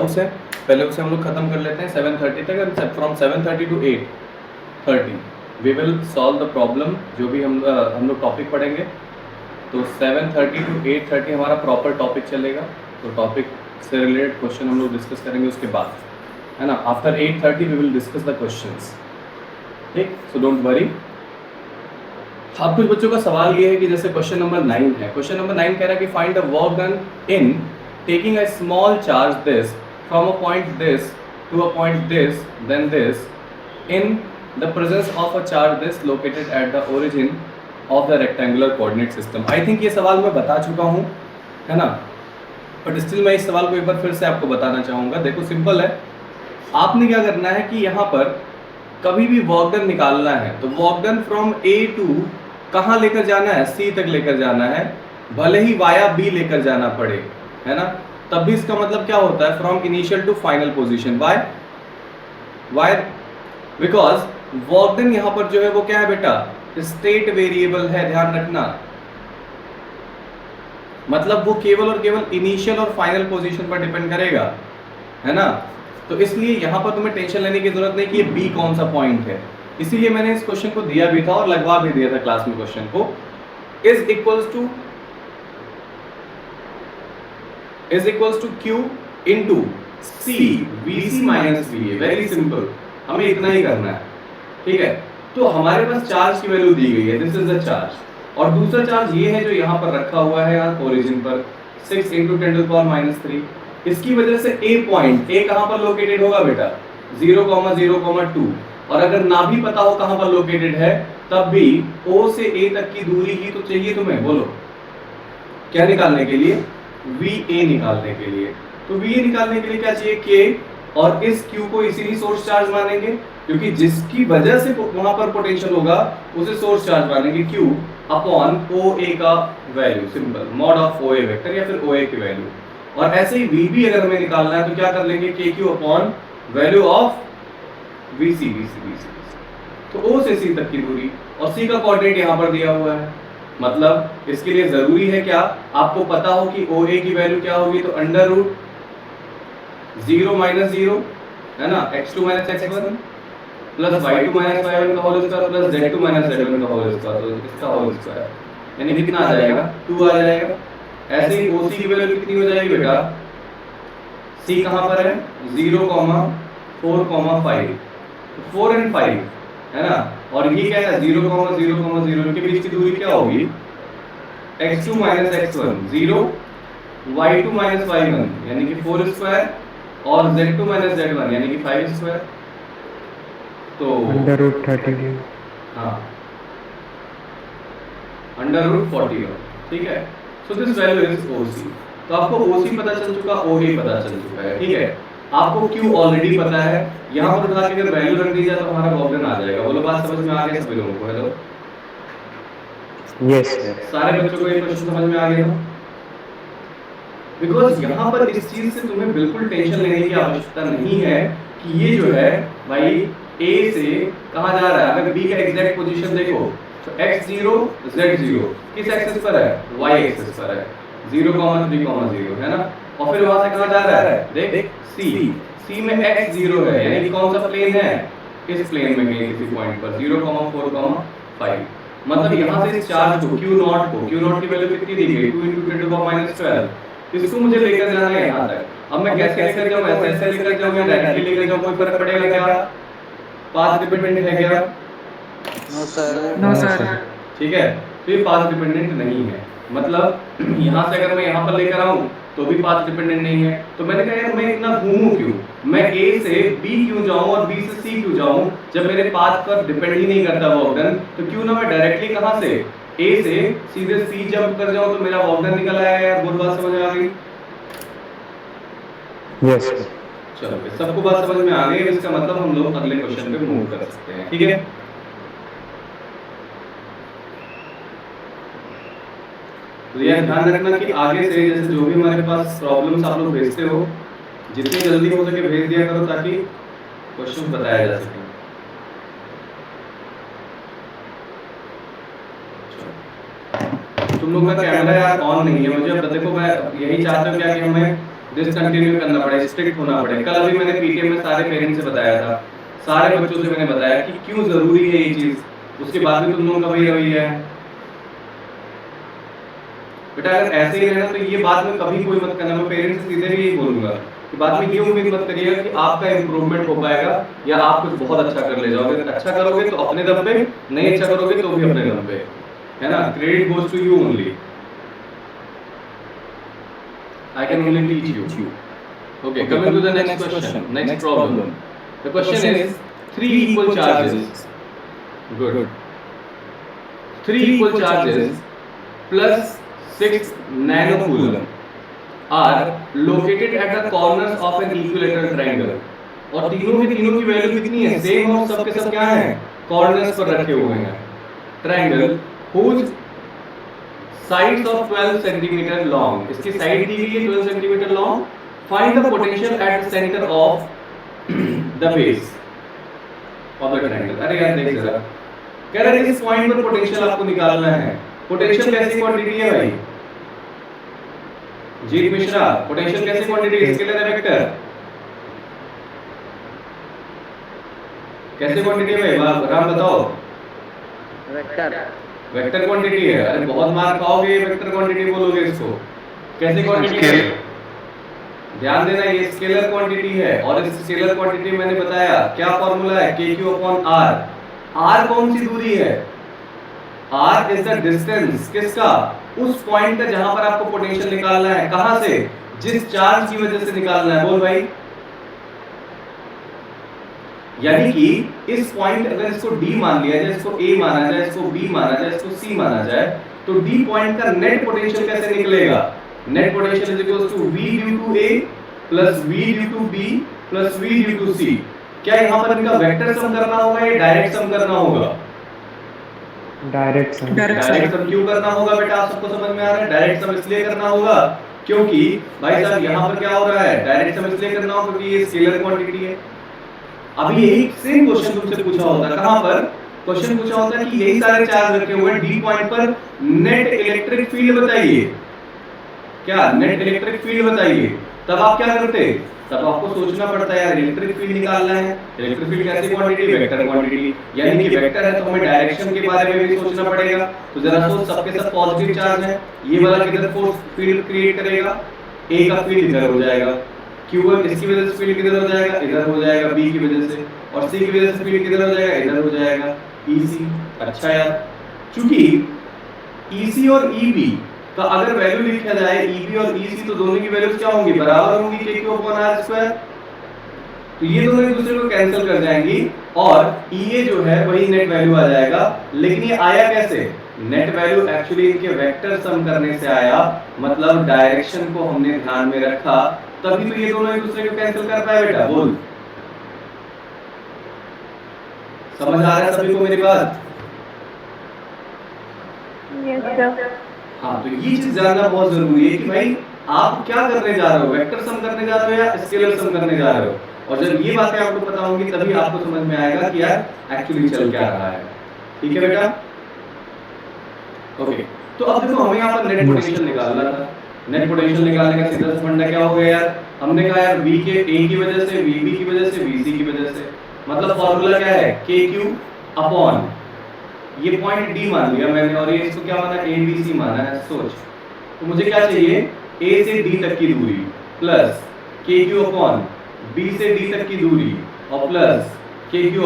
Doubts हैं पहले उसे हम लोग खत्म कर लेते हैं 7:30 तक, and from 7:30 to 8:30 we will solve the problem जो भी हम लोग टॉपिक पढ़ेंगे। तो 7:30 to 8:30 हमारा प्रॉपर टॉपिक चलेगा, तो टॉपिक से रिलेटेड क्वेश्चन हम लोग डिस्कस करेंगे उसके बाद, है ना। After 8:30 we will discuss the questions, ठीक। So don't worry. अब कुछ बच्चों का सवाल ये है कि जैसे क्वेश्चन नंबर 9 है, क्वेश्चन नंबर 9 कह रहा है कि find the work done in taking a small charge this from a point this to a point this then this in the presence of a charge this located at the origin of the rectangular coordinate system. I think ये सवाल मैं बता चुका हूँ, है ना, but still मैं इस सवाल को एक बार फिर से आपको बताना चाहूँगा। देखो सिंपल है, आपने क्या करना है कि यहाँ पर कभी भी वर्क डन निकालना है तो work done from A to कहाँ लेकर जाना है, सी तक लेकर जाना है, भले ही वाया बी लेकर जाना पड़े, है ना। तब भी इसका मतलब क्या होता है, from initial to final position. Why because work done यहाँ पर जो है वो क्या है बेटा, स्टेट वेरिएबल है, ध्यान रखना। मतलब वो केवल और केवल इनिशियल और फाइनल पोजीशन पर डिपेंड करेगा, है ना। तो इसलिए यहां पर तुम्हें टेंशन लेने की जरूरत नहीं कि ये बी कौन सा पॉइंट है, इसीलिए मैंने इस क्वेश्चन को दिया भी था और लगवा भी दिया था क्लास में क्वेश्चन को। Is equals to Q into C VC minus V. Very simple, हमें इतना ही करना है, ठीक है। तो हमारे पास चार्ज की वैल्यू दी गई है, दिस इज द चार्ज, और दूसरा चार्ज ये है जो यहाँ पर रखा हुआ है यार ओरिजिन पर 6 × 10⁻³ इसकी वजह से ए पॉइंट, ए कहां पर लोकेटेड होगा बेटा 0,0,2, और अगर ना भी पता हो कहां पर लोकेटेड है तब भी ओ से ए तक की दूरी ही तो चाहिए तुम्हें, बोलो क्या निकालने के लिए, वी ए निकालने के लिए। तो वी ए निकालने के लिए क्या चाहिए, के, और इस क्यू को इसीलिए सोर्स चार्ज मानेंगे क्योंकि जिसकी वजह से वहां पर पोटेंशियल होगा उसे सोर्स चार्ज मानेंगे, क्यू अपॉन ओ ए का value, simple mod of O A vector या फिर ओ ए की वैल्यू। और ऐसे ही वी बी अगर हमें निकालना है तो क्या कर लेंगे, K Q upon value of we see. तो ओ से सी तक की दूरी, और सी का कोऑर्डिनेट यहाँ पर दिया हुआ है, मतलब इसके लिए जरूरी है क्या, आपको पता हो कि ओ ए की वैल्यू क्या होगी, तो अंडर रूट 0 - 0, है ना, x2 - x1 plus y2 - y1 का whole square plus z2 - z1 का होल स्क्वायर, तो इसका होल स्क्वायर यानी कितना आ जाएगा, 2 आ जाएगा। ऐसे ही OC की वैल्यू कितनी हो जाएगी बेटा, C कहां पर है 0, 4, 5, 4 और 5, है ना, और ये क्या है 0, 0, 0 के बीच की दूरी क्या होगी, x2 - x1 0, y2 - y1 यानी कि 4 स्क्वायर और z2 - z1 यानी कि 5 स्क्वायर, तो √30। हाँ √40, ठीक है। So this value is OC। तो आपको OC पता चल चुका, OA पता चल चुका है, ठीक है। आपको Q ऑलरेडी पता है, यहाँ पर उठा के अगर वैल्यू रख दी जाए तो हमारा वर्क डन आ जाएगा। बोलो बात समझ में आ गया सभी लोगों को, हेलो यस सर। सारे बच्चों को ये क्वेश्चन समझ में आ गया। बिकॉज यहाँ पर इस चीज से तुम्हें बिल्कुल टेंशन लेने की आवश्यकता नहीं है कि ये जो है भाई A से कहाँ जा रहा है। अगर B का एग्जैक्ट पोजीशन देखो तो x0 z0 किस एक्सिस पर है, y एक्सिस पर है, 0,3,0, है ना। और फिर वहां से कहाँ जा रहा है, देख C में x0 है, यानी कि कौन सा प्लेन है, इस प्लेन में कहीं किसी पॉइंट पर 0,4, 5। मतलब यहाँ से इस चार्ज को Q0 की वैल्यू कितनी दी गई, 2 × 10⁻12, इसको मुझे लेकर जाना है यहाँ तक। अब मैं कैसे लेकर जाऊँ, ऐसे लेकर जाऊँ या डायरेक्टली लेकर जाऊँ, कोई फर्क पड़ेगा क्या, पाथ डिपेंडेंट है क्या, नो सर। ठीक है। तो ये पाथ डिपेंडेंट नहीं है, मतलब यहाँ से अगर मैं यहाँ पर लेकर आऊँ तो भी पाथ डिपेंडेंट नहीं है। तो मैंने कहा यार मैं इतना घूमूं क्यों, मैं A से B क्यों जाऊँ और B से C क्यों जाऊँ, जब मेरे पाथ पर डिपेंड ही नहीं करता वर्क डन, तो क्यों ना मैं डायरेक्टली कहाँ से A से सीधे C जंप कर जाऊँ तो मेरा वर्क डन निकल आया यार। बोल बात समझ में आ गई, यस। चलो सबको बात समझ में आ गई, इसका मतलब हम लोग अगले क्वेश्चन पे मूव कर सकते हैं, ठीक है। तो यह ध्यान रखना कि आगे से जैसे जो भी हमारे पास प्रॉब्लम्स आप लोग भेजते हो जितनी जल्दी हो सके भेज दिया करो ताकि क्वेश्चन बताया जा सके। तुम लोग का कैमरा यार ऑन नहीं है, मुझे अब देखो मैं यही चाहता हूँ क्या कि हमें डिसकंटिन्यू करना पड़े, स्ट्रिक्ट होना पड़े। कल अभी मैंने पीटीएम में सारे पेरेंट्स से बताया था, सारे बच्चों से मैंने बताया कि क्यों जरूरी है ये चीज, उसके बाद भी तुम लोगों का वही रवैया है। बेटा अगर ऐसे ही रहना तो ये बाद में कभी कोई मत करना, मैं पेरेंट्स से सीधे भी यही बोलूंगा कि बाद में ये उम्मीद मत करिएगा कि आपका इंप्रूवमेंट हो पाएगा या आप कुछ बहुत अच्छा कर ले जाओगे। अच्छा करोगे तो अपने दम पे, नहीं अच्छा करोगे तो भी अपने दम पे, है ना। Credit goes to you only, I can only teach you. Okay, coming to the next question, next problem. The question is 3 equal charges. Good. 3 equal charges plus 6 nanocoulomb are located at the corners of an equilateral triangle. और तीनों की value कितनी है? Same, और सबके सब क्या है? कॉर्नर्स पर रखे हुए हैं। Triangle whose sides of 12 centimeter long, इसकी साइड दी गई है 12 centimeter long. Find the potential at the center of the base of the triangle. अरे यार देख जरा, कह रहे हैं इस पॉइंट पर पोटेंशियल आपको निकालना है। पोटेंशियल कैसी क्वांटिटी है भाई? जीत मिश्रा, पोटेंशियल कैसी क्वांटिटी है? स्केलर है वेक्टर? कैसे क्वांटिटी है भाई? राम बताओ। वेक्टर वेक्टर क्वांटिटी है। अरे बहुत मार खाओगे वेक्टर क्वांटिटी बोलोगे इसको। कैसे क्वांटिटी है? ध्यान देना, ये स्केलर क्वांटिटी है और इस स्केलर क्वांटिटी मैंने बताया क्या फॉर्मूला है, KQ/R। R कौन सी दूरी है? R इज द डिस्टेंस किसका? उस पॉइंट का जहां पर आपको पोटेंशियल निकालना है। कहां से? जिस चार्ज की वजह से निकालना है। बोल भाई। यानी कि इस पॉइंट, अगर इसको D मान लिया जाए, इसको A माना जाए, इसको B माना जाए, इसको C माना जाए, तो D पॉइंट का नेट पोटेंशियल कैसे निकलेगा? Net potential is equal to V due to A plus V due to B plus V due to C। क्या यहाँ पर इनका वेक्टर सम करना होगा या डायरेक्ट सम करना होगा? Direct sum. डायरेक्ट सम क्यों करना होगा बेटा? आप सबको समझ में आ रहा है? डायरेक्ट सम इसलिए करना होगा क्योंकि भाई साहब यहाँ पर क्या हो रहा है? डायरेक्ट सम इसलिए करना होगा क्योंकि ये स्केलर क्वांटिटी है। अभी यही सेम क्वेश्चन तुमसे पूछा होता, कहां पर क्वेश्चन पूछा होता कि यही सारे चार्ज रखे हुए हैं डी पॉइंट पर, नेट इलेक्ट्रिक फील्ड बताइए। क्या नेट इलेक्ट्रिक फील्ड बताइए? तब आप क्या करते? तब आपको सोचना पड़ता है यार इलेक्ट्रिक फील्ड निकालना है। इलेक्ट्रिक फील्ड कैसी क्वांटिटी? Vector quantity. यानी कि वेक्टर है तो हमें डायरेक्शन के बारे में भी सोचना पड़ेगा। तो जरा सोच, सबके सब पॉजिटिव चार्ज है, ये वाला किधर फोर्स फील्ड क्रिएट करेगा? ए का फील्ड इधर हो जाएगा, Q1 इसकी वजह से फील्ड किधर हो जाएगा? इधर हो जाएगा B की वजह से, और C की वजह से फील्ड किधर हो जाएगा? इधर हो जाएगा EC। अच्छा यार, चूंकि EC और EB का अगर वैल्यू लिखा जाए, EB और EC, तो दोनों की वैल्यूज क्या होंगी? बराबर होंगी KQ/R²। तो ये दोनों एक दूसरे को कैंसिल कर जाएंगी और EA जो है वही नेट वैल्यू आ जाएगा। लेकिन ये आया कैसे? नेट वैल्यू एक्चुअली इनके वेक्टर सम करने से आया, मतलब डायरेक्शन को हमने ध्यान में रखा, तभी तो ये दोनों एक दूसरे को कैंसिल कर पाए। बेटा बोल, समझ आ रहा है सभी को मेरी बात? Yes sir. हाँ, तो ये चीज जानना बहुत जरूरी है कि भाई आप क्या करने जा रहे हो, वेक्टर सम करने जा रहे हो या स्केलर सम करने जा रहे हो। और जब ये बातें आपको पता होंगी तभी आपको समझ में आएगा कि यार एक्चुअली चल क्या रहा है। ठीक है बेटा? ओके, तो अब देखो हमें यहाँ पर नेट पोटेंशियल निकालना था। नेट पोटेंशियल निकालने का सीधा सा फंडा क्या हो गया यार? हमने कहा यार V के A की वजह से, VB की वजह से, VC की वजह से, मतलब फॉर्मूला क्या है? KQ/, ये पॉइंट D मान लिया मैंने और ये इसको क्या माना? ABC माना है। सोच, तो मुझे क्या चाहिए? A से D तक की दूरी प्लस KQ/ B से D तक की दूरी और प्लस KQ/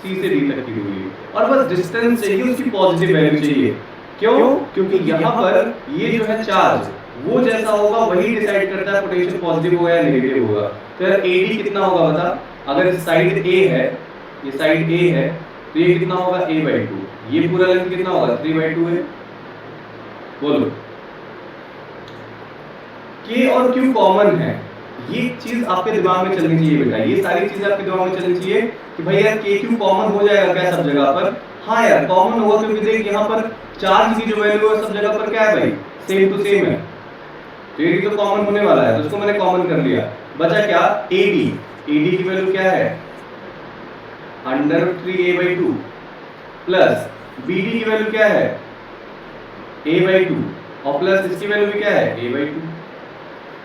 C से D तक की दूरी, और बस डिस्टेंस चाहिए, उसकी पॉजिटिव वैल्यू चाहिए। क्यों? क्योंकि यहाँ पर ये जो है चार्ज वो जैसा होगा वही डिसाइड करता है पोटेंशियल पॉजिटिव होगा या नेगेटिव होगा। तो यार AD कितना होगा बता? अगर इस साइड A है, ये साइड A है, तो ये कितना होगा? A/2। ये पूरा लेंथ कितना होगा? 3/2 है। बोलो, K और Q कॉमन है, ये चीज आपके दिमाग में चलनी चाहिए बेटा। ये सारी चीजें आपके दिमाग में चलनी चाहिए कि भाई यार KQ कॉमन हो जाएगा क्या सब जगह पर? हाँ यार कॉमन होगा, क्योंकि देख यहाँ पर चार्ज की जो वैल्यू है सब जगह पर क्या है भाई? सेम टू सेम है, तो ये तो कॉमन होने वाला है, तो इसको मैंने कॉमन कर लिया। बचा क्या? AD की वैल्यू क्या है? √3A/2 प्लस BD की वैल्यू क्या है? A/2 और प्लस इसकी वैल्यू भी क्या है? A/2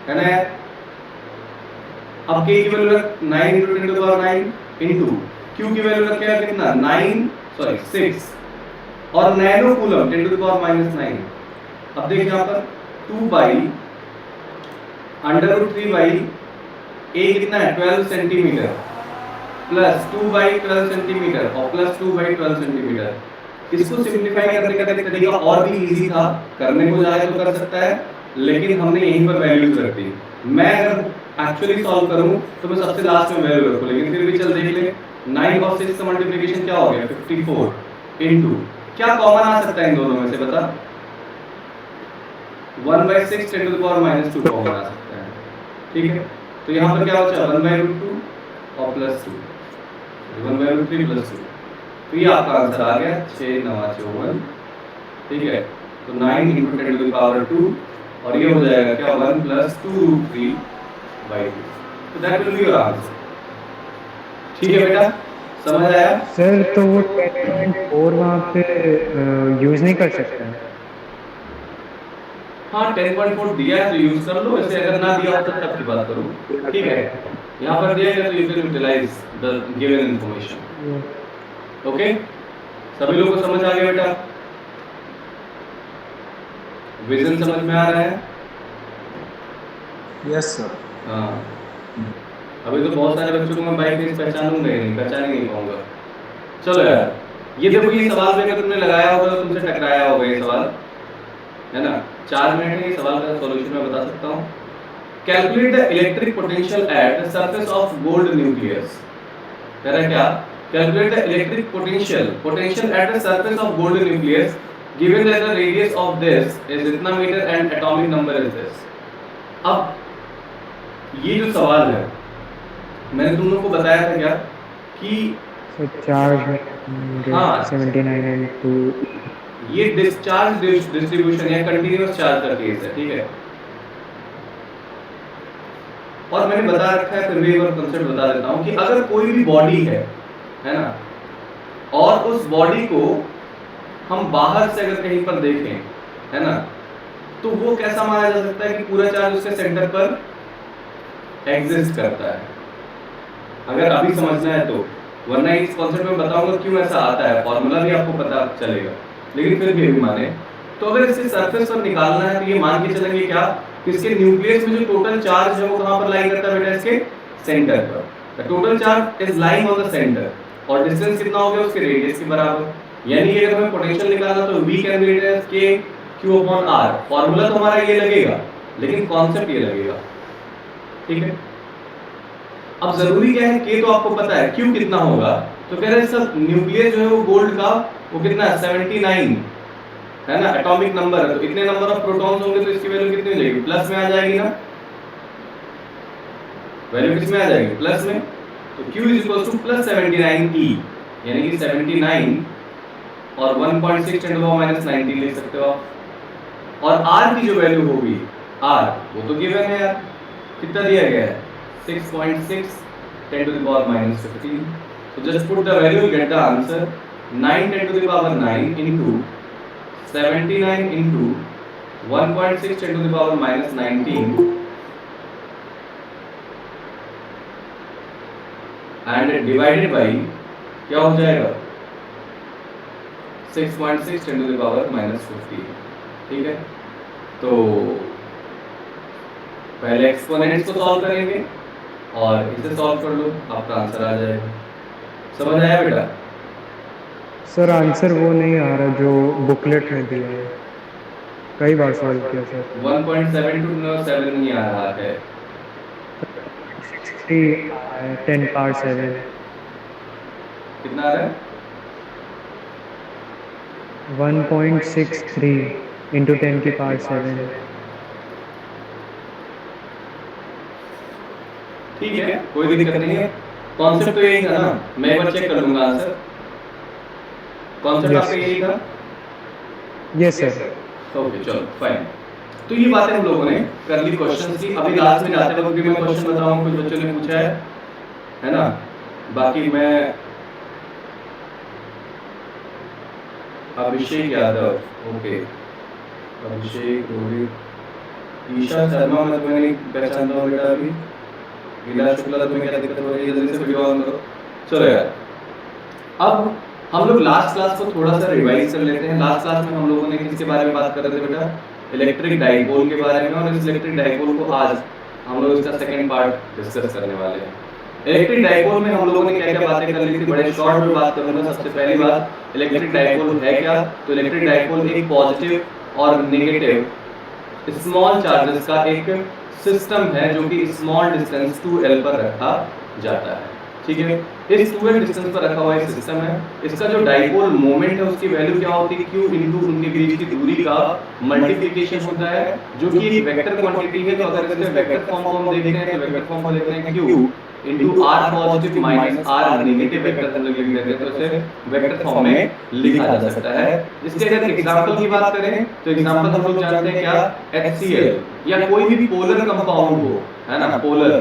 है ना यार? अब k की वैल्यू रख 9 into 10 to the power 9 into q की वैल्यू रखेगा कितना 6 और nano coulomb 10 to the power -9। अब देख यहाँ पर 2 बाई √3 बाई a कितना है 12 सेंटीमीटर प्लस 2 बाई 12 सेंटीमीटर और प्लस 2 बाई 12 सेंटीमीटर। इसको सिंप्लीफाई करने का तरीका और भी इजी था, करने को जाए तो कर सकता है, लेकिन हमने यहीं पर वैल्यूज रख दी। मैं अगर एक्चुअली सॉल्व करूं तो मैं सबसे लास्ट में वैल्यू रखूं, लेकिन फिर भी चल देख ले। 9 और 6 का मल्टीप्लिकेशन क्या हो गया 54 इनटू क्या कॉमन आ सकता है इन दोनों में से बता। 1/6 10 to the power -2 कॉमन आ सकता है, ठीक है। तो यहाँ पर क्या बचा 1/√2 और प्लस 2 1/√3 प्लस 2। तो ये आपका आंसर आ गया 6 9 54, ठीक है। तो 9 × 10 to the power 2 और ये हो जाएगा क्या 1 + 2√3/2। तो that will be your answer, ठीक है बेटा, समझ आया? सर तो वो 10.4 वहाँ पे यूज़ नहीं कर सकते हैं? हाँ 10.4 दिया है तो यूज कर लो, वैसे अगर ना दिया हो तो तब की बात करो, ठीक है। यहाँ पर दिया गया तो you can utilize the given information. Okay, सभी लोगों को समझ आ गया बेटा? विजन समझ में आ रहा है? Yes sir. हाँ, अभी तो बहुत सारे बच्चों को मैं बाइक रेस पहचान ही नहीं पाऊंगा। चलो यार, ये देखो ये सवाल भी अगर तुमने लगाया होगा तो तुमसे टकराया होगा ये सवाल, है ना। 4 मिनट में सवाल का सॉल्यूशन मैं बता सकता हूँ। Calculate the electric potential at the surface of gold nucleus. कह रहा है क्या? Calculate the electric potential at the surface of gold nucleus given that the radius of this is इतना metre and atomic number is this. अब ये जो सवाल है मैंने तुम लोगों को बताया था क्या कि चार्ज हाँ 79 एंड 2 ये डिस्चार्ज डिस्ट्रीब्यूशन या कंटीन्यूअस चार्ज का केस है, ठीक है। और मैंने बता रखा है, फिर भी एक बार कंसेप्ट बता देता हूँ कि अगर कोई भी बॉडी है ना, और उस बॉडी को हम बाहर से अगर कहीं पर देखें, है ना, तो वो कैसा माना जा सकता है कि पूरा चार्ज उसके सेंटर पर एग्जिस्ट करता है। अगर अभी समझना है तो, वरना इस कॉन्सेप्ट में बताऊंगा क्यों ऐसा आता है, फॉर्मूला भी आपको पता चलेगा, लेकिन फिर भी अभी माने तो अगर इसे सरफेस पर निकालना है तो ये मान के चलेंगे क्या कि इसके न्यूक्लियस में जो टोटल चार्ज है वो कहां पर लाई करता है बेटा? इसके सेंटर पर। The total charge is lying on the centre और डिस्टेंस कितना हो गया उसके रेडियस के बराबर। यानी कि अगर हमें पोटेंशियल निकालना तो V can be written as K Q/R। Formula तो हमारा ये लगेगा, लेकिन कॉन्सेप्ट ये लगेगा, ठीक है। अब जरूरी क्या है, K तो आपको पता है, Q कितना होगा? तो कह रहे हैं सर न्यूक्लियस जो है वो गोल्ड का वो कितना है 79 है ना, एटॉमिक नंबर है, तो इतने नंबर ऑफ प्रोटॉन्स होंगे तो इसकी वैल्यू कितनी हो जाएगी? प्लस में आ जाएगी ना, वैल्यू किस में आ जाएगी? प्लस में। तो Q + 79E यानी कि 79 और 1.6 × 10⁻19 लिख सकते हो आप। और R की जो वैल्यू होगी R वो तो गिवन है यार, कितना दिया गया है 6.6 10 to the power -15। So just put the value, you get the answer 9 10 to the power 9 into 79 into 1.6 10 to the power -19 and divided by क्या हो जाएगा 6.6 10 to the power -15, ठीक है। तो पहले एक्सपोनेंट्स को सॉल्व करेंगे और इसे सॉल्व कर लो, आपका आंसर आ जाएगा। समझ आया बेटा? सर आंसर वो नहीं आ रहा जो बुकलेट में दिया है, कई बार सॉल्व किया सर। 1.727 नहीं आ रहा है, 10 पावर 7 कितना आ रहा है? 1.63 into 10 की पावर 7। ठीक है, कोई दिक्कत नहीं है। कॉन्सेप्ट तो यही था ना, मैं एक बार चेक कर लूंगा आंसर। कॉन्सेप्ट आपका यही था? Yes sir. ओके चलो फाइन। तो ये बातें हम लोगों ने कर ली क्वेश्चंस की। अभी लास्ट में जाते वक्त भी मैं क्वेश्चन बताऊंगा, कुछ बच्चों ने पूछा है ना। बाकी मैं अभिषेक यादव, ओके अभिषेक रोहित ईशा शर्मा, मैं तुम्हें नहीं पहचानता हूँ बेटा अभी। गीला शुक्ला तुम्हें क्या दिक्कत हो रही है, जल्दी से वीडियो ऑन करो। चलो यार, अब हम लोग लास्ट क्लास को थोड़ा सा रिवाइज कर लेते हैं। लास्ट क्लास में हम लोगों ने किसके बारे में बात कर रहे थे बेटा? इलेक्ट्रिक डाइपोल के बारे में। और इस इलेक्ट्रिक डाइपोल को आज हम लोग इसका सेकंड पार्ट डिस्कस करने वाले हैं। इलेक्ट्रिक डाइपोल में हम लोगों ने क्या क्या बातें कर ली थी, बड़े शॉर्ट में बात करूंगा। सबसे पहली बात, इलेक्ट्रिक डाइपोल है क्या? तो इलेक्ट्रिक डाइपोल एक पॉजिटिव और नेगेटिव स्मॉल चार्जेस का एक सिस्टम है जो कि स्मॉल डिस्टेंस 2l पर रखा जाता है। ठीक है, इस 2l डिस्टेंस पर रखा हुआ एक सिस्टम है। इसका जो डाइपोल मोमेंट है उसकी वैल्यू क्या होती है? q इनटू उनके बीच की दूरी का मल्टीप्लिकेशन होता है, जो कि एक वेक्टर क्वांटिटी है। तो अगर इसके वेक्टर फॉर्म को हम देखते हैं तो वेक्टर फॉर्म को देखते हैं q into r positive minus r negative vector हम लोग लिख देते हैं, तो इसे वेक्टर फॉर्म में लिखा जा सकता है। इसके अगर एग्जांपल की बात करें तो एग्जांपल हम लोग जानते हैं क्या? HCl या कोई भी पोलर कंपाउंड हो, है ना, पोलर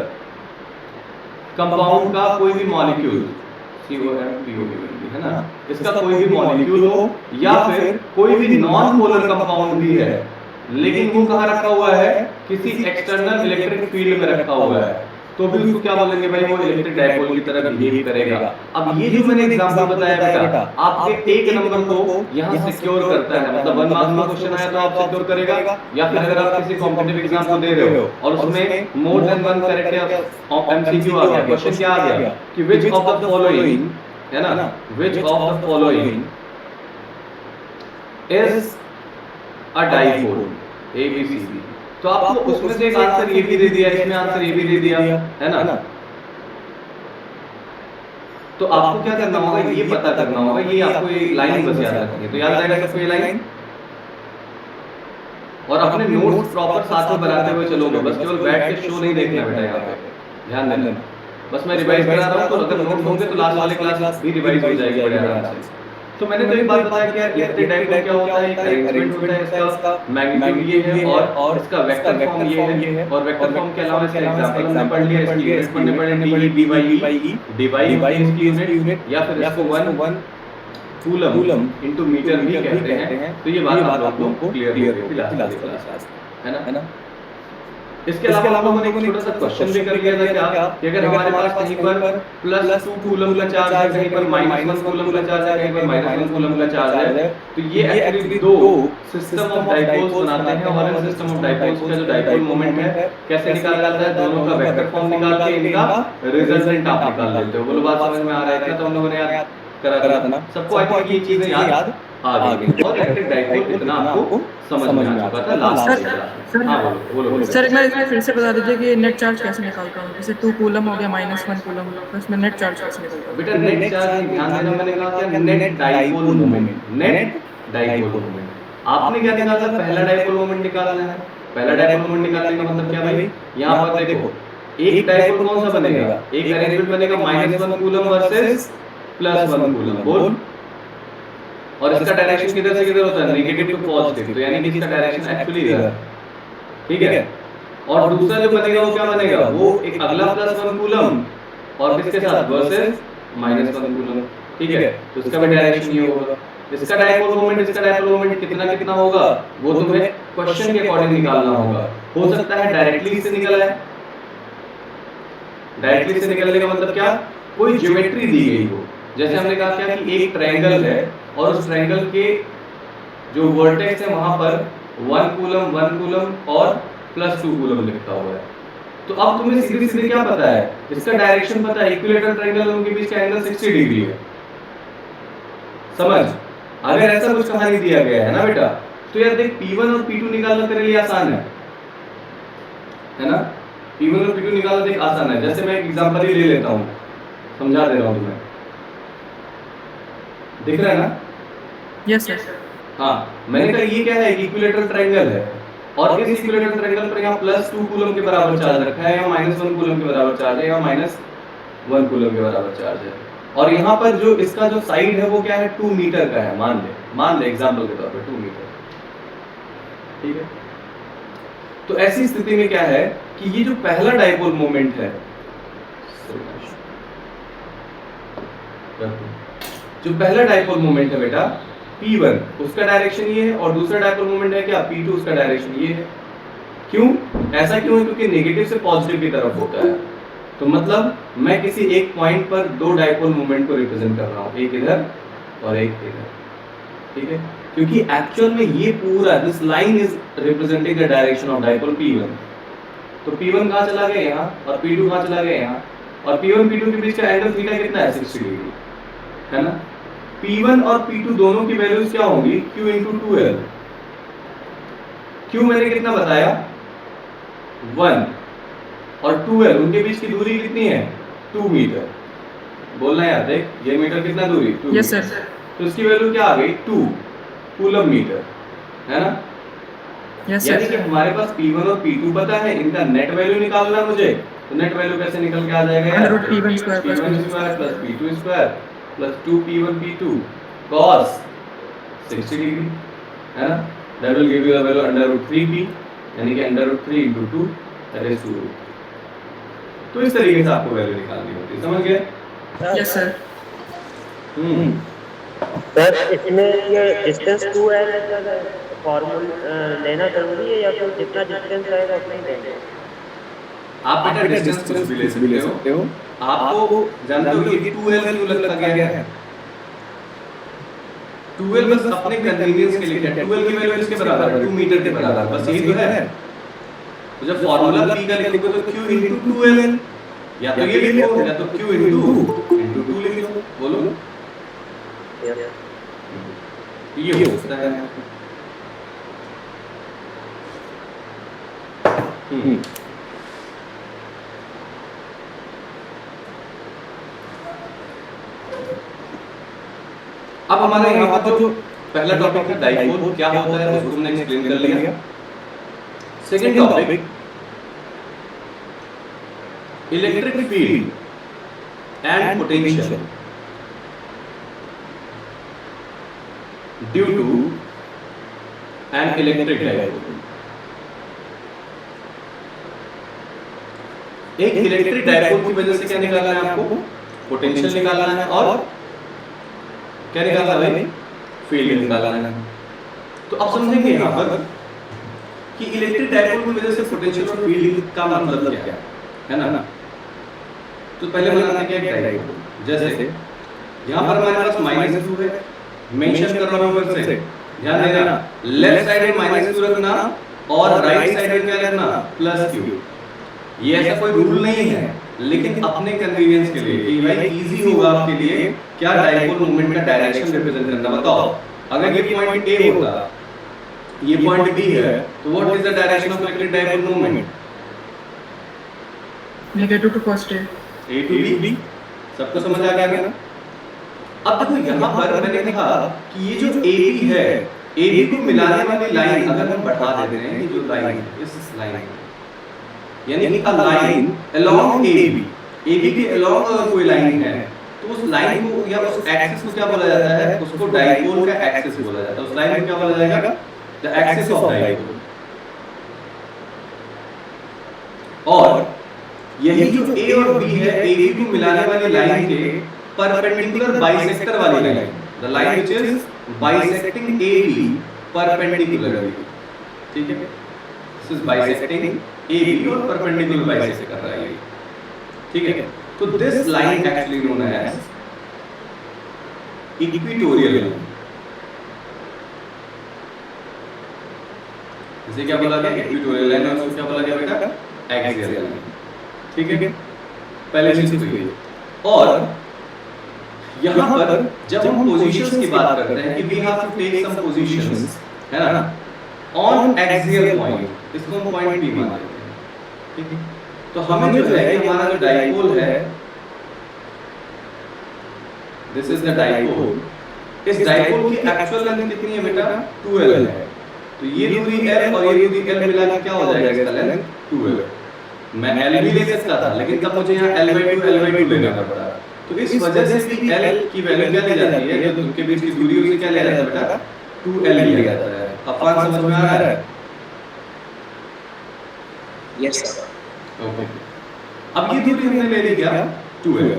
कंपाउंड का कोई भी मॉलिक्यूल COMPOUL है ना, इसका कोई भी मॉलिक्यूल हो या फिर कोई भी नॉन पोलर कंपाउंड भी है, लेकिन वो कहाँ रखा हुआ है? किसी एक्सटर्नल इलेक्ट्रिक फील्ड में रखा हुआ है, तो भी उसको क्या बोलेंगे भाई? वो इलेक्ट्रिक डाइपोल की तरह बिहेव करेगा। अब ये जो मैंने एग्जांपल बताया बेटा, आपके एक नंबर को यहाँ सिक्योर करता है। मतलब 1 मार्क्स का क्वेश्चन आया तो आप सिक्योर करेगा, या फिर अगर आप किसी कॉम्पिटिटिव एग्जाम को दे रहे हो और उसमें मोर देन 1 करेक्ट MCQ आ गया, क्वेश्चन क्या आ गया कि विच ऑफ द फॉलोइंग, है ना, which of the following is a dipole ABCD, तो आपको उसमें से एक आंसर ये भी दे दिया, इसमें आंसर ये भी दे दिया, है ना। तो आपको क्या करना होगा? ये पता करना होगा, ये आपको ये लाइन बस याद रखनी है। तो याद रहेगा सबको ये लाइन, और अपने नोट्स प्रॉपर साथ में बनाते हुए चलोगे। बस केवल बैठ के शो नहीं देखना बेटा, यहाँ पे ध्यान देना। बस मैं रिवाइज करा रहा हूँ, तो अगर नोट्स होंगे तो लास्ट वाले क्लास भी रिवाइज हो जाएगी बड़े आराम से। तो मैंने तो एक बात बताया कि यार इलेक्ट्रिक डाइपोल क्या होता है? एक अरेंजमेंट होता है इसका, मैग्नीट्यूड ये है और इसका वेक्टर फॉर्म ये है। और वेक्टर फॉर्म के अलावा इसका एग्जांपल हमने पढ़ लिया, इसकी यूनिट हमने पढ़ी DE/E इसकी यूनिट, या फिर इसको 1 कूलम इनटू मीटर भी कहते हैं। तो ये बात आप लोगों को क्लियर हो गई लास्ट क्लास, है ना। इसके अलावा हम लोगों ने एक छोटा सा क्वेश्चन भी कर लिया था क्या, कि अगर हमारे पास कहीं पर +2 कूलम का चार्ज है, कहीं पर -1 कूलम का चार्ज है, कहीं पर -1 कूलम का चार्ज है, तो ये एक्चुअली दो सिस्टम ऑफ डाइपोल्स बनाते हैं। और इन सिस्टम ऑफ डाइपोल्स का जो डाइपोल मोमेंट है कैसे निकाला जाता है? दोनों का वेक्टर फॉर्म निकाल के इनका रिजल्टेंट आप निकाल लेते हो। बोलो बात समझ में आ रहा है क्या? तो हम लोगों ने याद करा था ना सबको, आई थिंक ये चीजें याद आ गई। और इलेक्ट्रिक डाइपोल इतना आपको समझ में आ चुका था लास्ट क्लास में। हां बोलो सर, एक बार फिर से बता दीजिए कि नेट चार्ज कैसे निकालता हूँ? जैसे 2 कूलम हो गया, -1 कूलम, तो इसमें नेट चार्ज कैसे निकलता है? बेटा नेट चार्ज ध्यान देना, मैंने कहा क्या? Net dipole moment, net dipole moment. आपने क्या निकाला? पहला डाइपोल मोमेंट निकालना है। पहला डाइपोल मोमेंट निकालने का मतलब क्या भाई? यहाँ पर देखो एक डाइपोल कौन सा बनेगा? एक अरेंजमेंट बनेगा -1 कूलम वर्सेस +1 कूलम, बोल। और इसका डायरेक्शन किधर से किधर होता है? नेगेटिव टू पॉजिटिव, तो यानी कि इसका डायरेक्शन एक्चुअली इधर, ठीक है। और दूसरा जो बनेगा वो क्या बनेगा? वो एक अगला +1 कूलम और किसके साथ? वर्सेस -1 कूलम, ठीक है। तो इसका भी डायरेक्शन ये होगा। इसका डाइपोल मोमेंट कितना होगा वो तुम्हें क्वेश्चन के अकॉर्डिंग निकालना होगा। हो सकता है डायरेक्टली से निकला है, डायरेक्टली से निकलने का मतलब क्या? कोई ज्योमेट्री दी गई हो, जैसे हमने कहा क्या कि एक ट्रायंगल है और उस ट्रायंगल के जो वर्टेक्स है वहां पर 1 कूलम और +2 कूलम लिखा हुआ है। तो अब तुम्हें सीधे क्या पता है? इसका डायरेक्शन पता है, इक्विलेटरल ट्रायंगल उनके बीच का एंगल 60 डिग्री है। समझ? अगर ऐसा कुछ कहानी दिया गया है ना बेटा, तो यार देख P1 और P2 निकालना तेरे लिए आसान है ना। P1 और P2 निकालना देख आसान है। जैसे मैं एक एग्जांपल ही ले लेता हूं, समझा दे रहा हूं तुम्हें, दिख रहा है ना? Yes sir. हाँ, मैंने कहा ये क्या है? इक्विलेटरल ट्रायंगल है और इस इक्विलेटरल ट्रायंगल पर यहाँ +2 कूलम के बराबर चार्ज रखा है, यहाँ -1 कूलम के बराबर चार्ज है, यहाँ -1 कूलम के बराबर चार्ज है। और यहाँ पर जो इसका जो साइड है वो क्या है? 2 मीटर का है, मान ले एग्जांपल के तौर पे 2 मीटर, ठीक है। तो ऐसी स्थिति में क्या है कि ये जो पहला डाइपोल मोमेंट है, जो पहला डाइपोल मोमेंट है बेटा P1, उसका डायरेक्शन ये है। और दूसरा डाइपोल मोमेंट है क्या? P2, उसका डायरेक्शन ये है। क्यों? ऐसा क्यों है? क्योंकि नेगेटिव से पॉजिटिव की तरफ होता है। तो मतलब मैं किसी एक पॉइंट पर दो डाइपोल मोमेंट को रिप्रेजेंट कर रहा हूँ, एक इधर और एक इधर, ठीक है। क्योंकि एक्चुअल में ये पूरा this line is representing the direction of dipole P1। तो P1 कहाँ चला गया यहाँ, और P2 कहाँ चला गया यहाँ, और P1 P2 के बीच का एंगल थीटा कितना है, 60 डिग्री, है ना। P1 और P2 दोनों की वैल्यूज क्या होंगी, Q इंटू 2L। Q मैंने कितना बताया, 1, और 2L उनके बीच की दूरी कितनी है, 2 मीटर। बोलना यार, देख ये मीटर कितना दूरी, 2 यस मीटर। सर। तो इसकी वैल्यू क्या आ गई, 2 कूलम मीटर, है ना। यस यानी कि सर। हमारे पास P1 और P2 पता है, इनका नेट वैल्यू निकालना है मुझे। तो नेट वैल्यू कैसे निकल के आ जाएगा यार, under root P1 square plus P1 square plus P2 square plus 2P1 P2 cos 60 degree, है ना। That will give you the value under root 3P, यानी कि under root 3 into 2 that is 2 root। तो इस तरीके से आपको वैल्यू निकालनी होती है, समझ गए। Yes sir. सर इसमें ये डिस्टेंस 2L फॉर्मूला लेना जरूरी है या फिर जितना डिस्टेंस रहेगा उतना ही लेंगे? आप बेटा डिस्टेंस कुछ भी ले सकते हो। आपको जानते हो ये 2L क्यों लगता गया है, 2L बस अपने कन्वीनियंस के लिए है। 2L की वैल्यू किसके बराबर है, 2 मीटर के बराबर, बस यही तो है। तो जब फार्मूला P का लिखोगे तो Q into 2L, या तो ये लिखो या तो Q into 2 लिख लो, बोलो ये हो सकता है। अब हमारे यहाँ पर जो पहला टॉपिक है डाइपोल क्या होता है उसको हमने एक्सप्लेन कर लिया। Second topic electric field and potential due to an electric dipole. एक इलेक्ट्रिक डाइपोल की वजह से क्या निकालना है आपको, पोटेंशियल निकालना है और क्या निकालना है भाई, फील्ड निकालना है। तो अब समझेंगे यहाँ पर कि इलेक्ट्रिक डाइपोल की वजह से पोटेंशियल और फील्ड का मतलब क्या है ना। तो पहले बनाते हैं क्या डाइपोल, जैसे यहाँ पर हमारे पास -2 है, मेंशन कर रहा हूँ फिर से, ध्यान देना लेफ्ट साइड में -2 रखना और राइट साइड में क्या रखना, +Q। ये ऐसा कोई रूल नहीं है, लेकिन अपने कन्वीनियंस के लिए कि भाई इजी होगा आपके लिए क्या डाइपोल मोमेंट का डायरेक्शन रिप्रेजेंट करना। बताओ अगर ये पॉइंट A होता, ये पॉइंट B है, तो what is the direction of electric dipole moment, negative to positive, A to B। सबको समझ आ गया ना। अब देखो यहाँ पर मैंने कहा कि ये जो AB है, AB को मिलाने वाली लाइन अगर हम बढ़ा देते हैं, ये जो लाइन है इस लाइन, यानी कि अ लाइन अलोंग AB के अलोंग अगर कोई लाइन है तो उस लाइन को या उस एक्सिस को क्या बोला जाता है, उसको डाइपोल का एक्सिस बोला जाता है। उस लाइन को क्या बोला जाएगा, द एक्सिस ऑफ डाइपोल। और यही जो A और B है, AB को मिलाने वाली लाइन के परपेंडिकुलर बाइसेक्टर वाली line, the line which is bisecting AB perpendicularly, ठीक है। दिस इज बाइसेक्टिंग AB और परपेंडिकुलर बाइसेक्ट कर रहा है, ठीक है। तो this line actually known as equatorial line. इसे क्या बोला गया, इक्वेटोरियल लाइन, और उसको क्या बोला गया बेटा, एक्सियल लाइन, ठीक है। पहले चीज तो ये। और यहाँ पर जब हम पोजीशंस की बात करते हैं कि we have to take some positions, है ना, ऑन एक्सियल पॉइंट, इसको हम पॉइंट P मानते हैं, ठीक है। तो हमें जो है कि हमारा जो डाइपोल है, दिस इज द डाइपोल, इस डाइपोल की एक्चुअल लेंथ कितनी है बेटा, 2L है। तो ये दूरी L और ये दूरी L मिला के क्या हो जाएगा, इसका लेंथ 2L। मैं L भी ले सकता था, लेकिन तब मुझे यहाँ L/2 लेना पड़ा। तो इस वजह से भी L की वैल्यू क्या ली जाती है, जो उनके बीच की दूरी उसे क्या लिया जाता है बेटा, 2L लिया जाता है। अफवान समझ में आ रहा है? Yes sir. ओके, अब ये दूरी हमने ले ली क्या, 2L।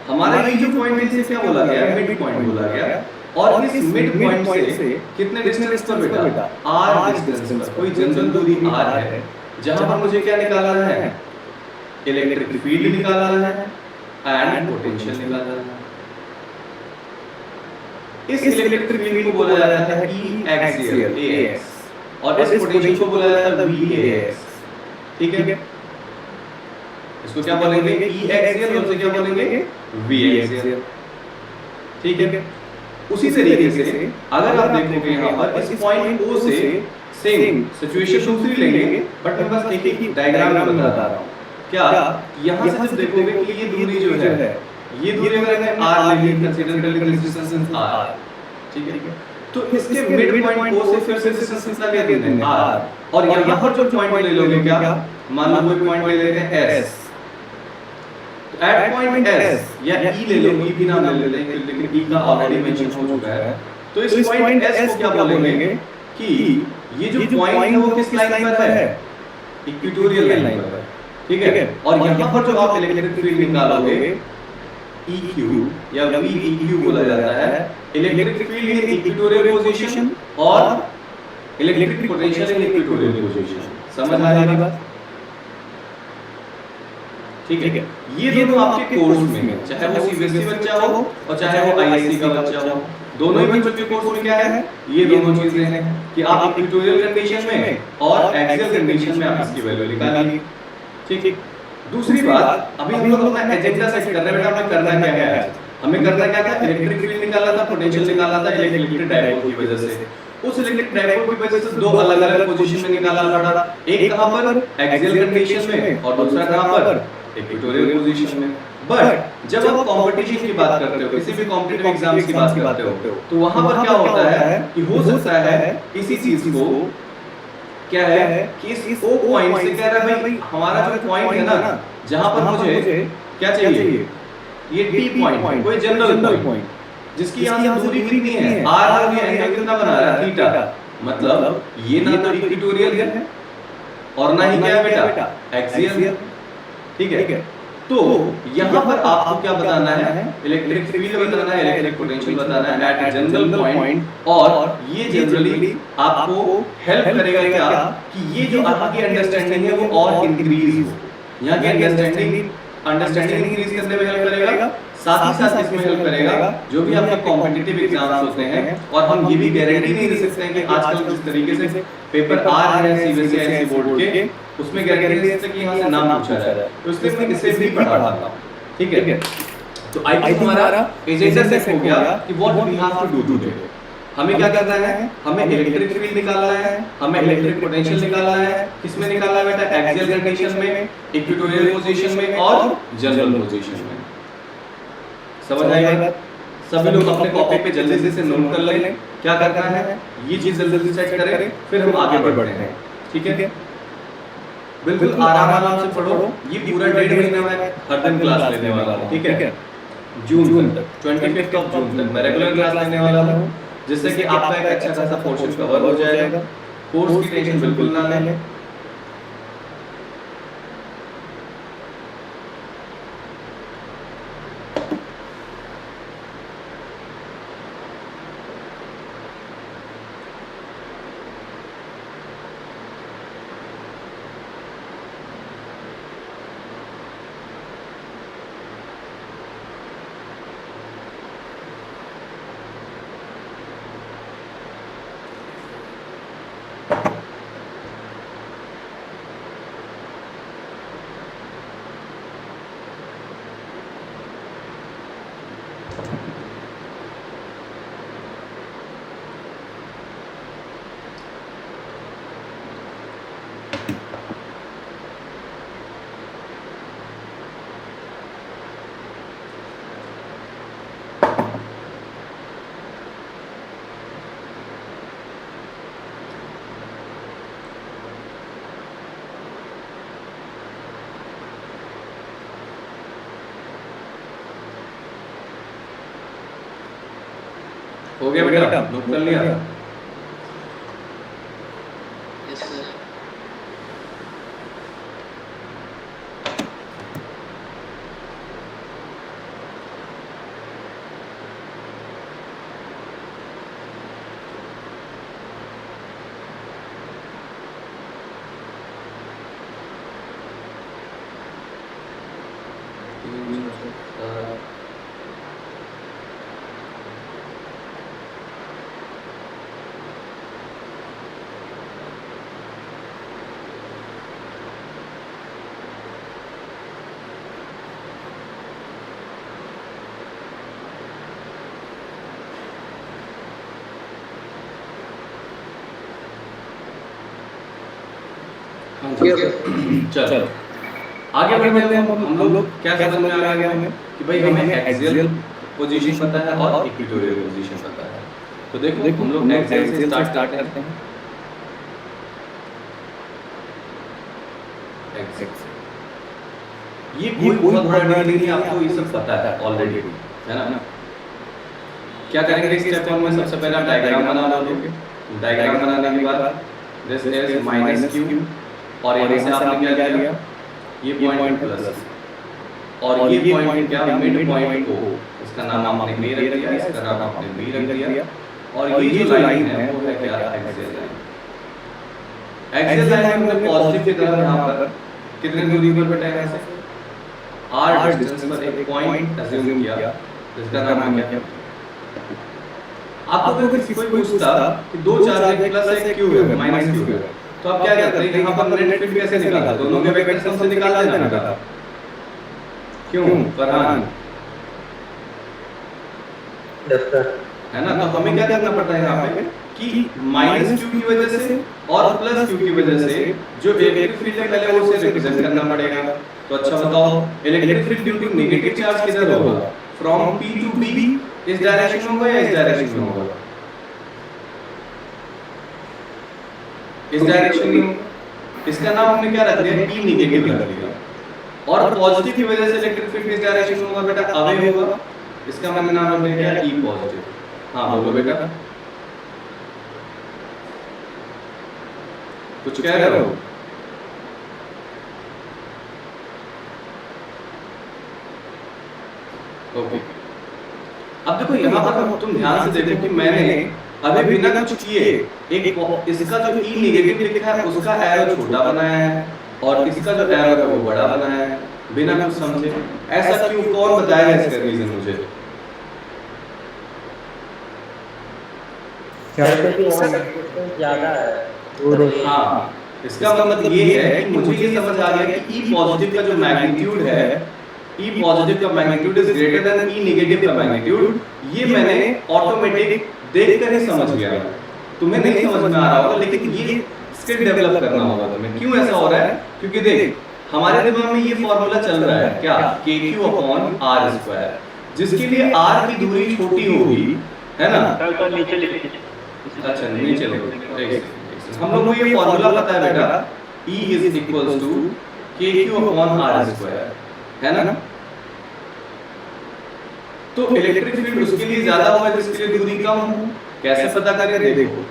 हमारा ये जो पॉइंट है इसे क्या बोला गया, मिड पॉइंट बोला गया। और इस मिड पॉइंट से कितने डिस्टेंस पर बेटा, R डिस्टेंस पर, कोई जनरल दूरी R है, जहां पर मुझे क्या निकालना है, इलेक्ट्रिक फील्ड निकालना है एंड पोटेंशियल निकालना है। इस इलेक्ट्रिक फील्ड को बोला जाता है ई एक्सियल AX और इस पोटेंशियल को बोला जाता है VAX। ठीक है, इसको क्या बोलेंगे ई एक्सियल और इसे क्या बोलेंगे V एक्सियल। ठीक है, उसी तरीके से अगर आप देखोगे यहाँ पर इस पॉइंट O से सेम सिचुएशन दूसरी लेंगे, बट मैं बस एक ही डायग्राम में बता रहा हूँ। क्या यहाँ से जब देखोगे कि ये दूरी जो है, ये दूरी अगर मैं R ले ली, कंसीडर कर ली डिस्टेंस R, ठीक है, तो इसके मिड पॉइंट O से फिर से डिस्टेंस कितना ले लेते हैं R, और यहाँ पर जो पॉइंट ले लोगे क्या, मान लो कोई पॉइंट ले लेते हैं S, तो एट पॉइंट S या E ले लो, E भी नाम ले लेते हैं लेकिन E का ऑलरेडी मेंशन हो चुका है, तो इस पॉइंट S को क्या बोलेंगे कि ये जो पॉइंट है वो किस लाइन पर है, इक्वेटोरियल लाइन पर। ठीक है, और यहाँ पर जो आप इलेक्ट्रिक फील्ड निकालोगे EQ या VEQ बोला जाता है, electric field in equatorial position और electric potential in equatorial position. समझ आ रही बात? ठीक है, ये दोनों आपके कोर्स में है, चाहे वो CBSE बच्चा हो और चाहे वो ISC का बच्चा हो, दोनों ही बच्चों के कोर्स में क्या है, ये दोनों चीजें हैं कि आप इक्वेटोरियल कंडीशन में और एक्सियल कंडीशन में आप इसकी वैल्यू निकालिए। ठीक, दूसरी बात, अभी हम लोग अपना एजेंडा सेट कर रहे हैं, बेटा हमें करना क्या है, हमें करना क्या था, इलेक्ट्रिक फील्ड निकालना था, पोटेंशियल निकालना था इलेक्ट्रिक डायपोल की वजह से। उस इलेक्ट्रिक डायपोल की वजह से दो अलग-अलग पोजीशन में निकालना पड़ा, एक कहां पर एक्सियल कंडीशन में और दूसरा कहां पर इक्वेटोरियल पोजीशन में। बट जब आप कंपटीशन की बात करते हो, किसी भी कॉम्पिटिटिव एग्जाम्स की बात करते हो, तो वहां पर क्या होता है कि हो सकता है किसी चीज को क्या है कि इस O पॉइंट से कह रहा है भाई हमारा जो पॉइंट है ना, जहां पर मुझे क्या चाहिए, ये T पॉइंट, कोई जनरल पॉइंट जिसकी यहां से दूरी कितनी है R, और ये एंगल कितना बना रहा है थीटा, मतलब ये ना तो इक्वेटोरियल है और ना ही क्या है बेटा एक्सियल। ठीक है, तो यहाँ पर आपको क्या बताना है, इलेक्ट्रिक फील्ड बताना है, इलेक्ट्रिक पोटेंशियल बताना है एट जनरल पॉइंट, और ये जनरली आपको हेल्प करेगा क्या कि ये जो आपकी अंडरस्टैंडिंग है वो और इंक्रीज हो। यहाँ की अंडरस्टैंडिंग इंक्रीज करने में हेल्प करेगा, साथ ही साथ इसमें हेल्प करेगा जो भी आपके कॉम्पिटिटिव एग्जाम्स होते हैं। और हम ये भी गारंटी नहीं दे सकते हैं कि आजकल जिस तरीके से पेपर आ रहे हैं CBSE ISC बोर्ड के, उसमें गारंटी दे सकते कि यहाँ से नाम पूछा जा रहा है, तो इसलिए मैं इसे भी पढ़ा रहा हूँ। ठीक है, तो आई थिंक हमारा एजेंडा सेट हो गया कि what we have to do today. हमें क्या करना है, हमें इलेक्ट्रिक फील्ड निकालना है, हमें इलेक्ट्रिक पोटेंशियल निकालना है, किसमें निकालना है बेटा, एक्सियल कंडीशन में, इक्वेटोरियल पोजीशन में और जनरल पोजीशन में। समझ आई बात? सभी लोग अपने कॉपी पे जल्दी से नोट कर लें क्या करना है, ये चीज जल्दी सेट करें, फिर हम आगे बढ़ते हैं। ठीक है, बिल्कुल आराम से पढ़ो, ये पूरा 1.5 महीना में हर दिन क्लास लेने वाला हूँ। ठीक है, जून तक 25 जून तक मैं रेगुलर क्लास लेने वाला हूँ, जिससे कि आपका एक अच्छा खासा पोर्शन कवर हो जाएगा। कोर्स की टेंशन बिल्कुल ना लें। हो गया बेटा, नोट कर लिया? Yes sir. हाँ जी चलो आगे बढ़ते हैं। हम लोग क्या समझ में आ गया हमें कि भाई हमें एक्सियल पोजीशन पता है और इक्वेटोरियल पोजीशन पता है। तो देखो हम लोग एक्सियल से स्टार्ट करते हैं। एक्सियल ये कोई बहुत बड़ा डील नहीं, आपको ये सब पता है ऑलरेडी, है ना। क्या करेंगे स्टेप 1 में सबसे पहले डायग्राम बना लोगे। डायग्राम बनाने के बाद दिस इज माइनस क्यू और यहाँ से आपने क्या लिया ये पॉइंट प्लस और ये पॉइंट क्या मिड पॉइंट को इसका नाम आपने ए रख दिया, इसका नाम आपने बी रख दिया और ये जो लाइन है वो है क्या एक्सियल लाइन। एक्सियल लाइन में हमने पॉजिटिव की तरफ यहाँ पर कितने दूरी पर बैठा है ऐसे r डिस्टेंस पर एक पॉइंट अज्यूम किया जिसका नाम है क्या। आपको अगर कोई पूछता कि दो चार्ज है प्लस है क्यू है माइनस क्यू है तो आप क्या करते हैं यहाँ पर नेट फील्ड कैसे निकालते हैं, दोनों के वेक्टर सम से निकाल देना बेटा। क्यों फरहान है ना। तो हमें क्या करना पड़ता है यहाँ पे कि माइनस क्यू की वजह से और प्लस क्यू की वजह से जो इलेक्ट्रिक फील्ड है पहले वो उसे रिप्रेजेंट करना पड़ेगा। तो अच्छा बताओ electric field due to negative charge किधर होगा, फ्रॉम p टू b इस डायरेक्शन में होगा या इस डायरेक्शन में होगा, इस डायरेक्शन में। इसका नाम हमने क्या रख दिया e नेगेटिव रख दिया और पॉजिटिव की वजह से इलेक्ट्रिक फील्ड इस डायरेक्शन में होगा बेटा अवे होगा, इसका हमने नाम रख दिया e पॉजिटिव। हां बोलो बेटा कुछ कह रहे हो। ओके अब देखो यहाँ पर तुम ध्यान से देखो कि मैंने अभी बिना कुछ किए एक इसका जो e नेगेटिव लिखा है उसका एरो छोटा बनाया है और इसका जो एरो है वो बड़ा बनाया है बिना कुछ समझे। ऐसा क्यों, कौन बताएगा इसका रीजन मुझे। ज्यादा है। हाँ इसका मतलब ये है कि मुझे ये समझ आ गया कि e पॉजिटिव का जो मैग्नीट्यूड है e पॉजिटिव का magnitude is greater than e negative का मैग्नीट्यूड। ये मैंने ऑटोमेटिक देखकर ही समझ गया। तुम्हें नहीं समझ में आ रहा होगा लेकिन ये स्किल डेवलप करना होगा तुम्हें। क्यों ऐसा हो रहा है, क्योंकि देख हमारे दिमाग में ये फॉर्मूला चल रहा है क्या kq/r², जिसके लिए r की दूरी छोटी होगी है ना। तो नीचे लिख अच्छा नीचे लिखो। हम लोग को ये फॉर्मूला पता है बेटा E is equals to kq/r² है ना। तो इलेक्ट्रिक फील्ड उसके लिए ज्यादा होगा जिसके लिए दूरी कम हो। कैसे पता करें, देखो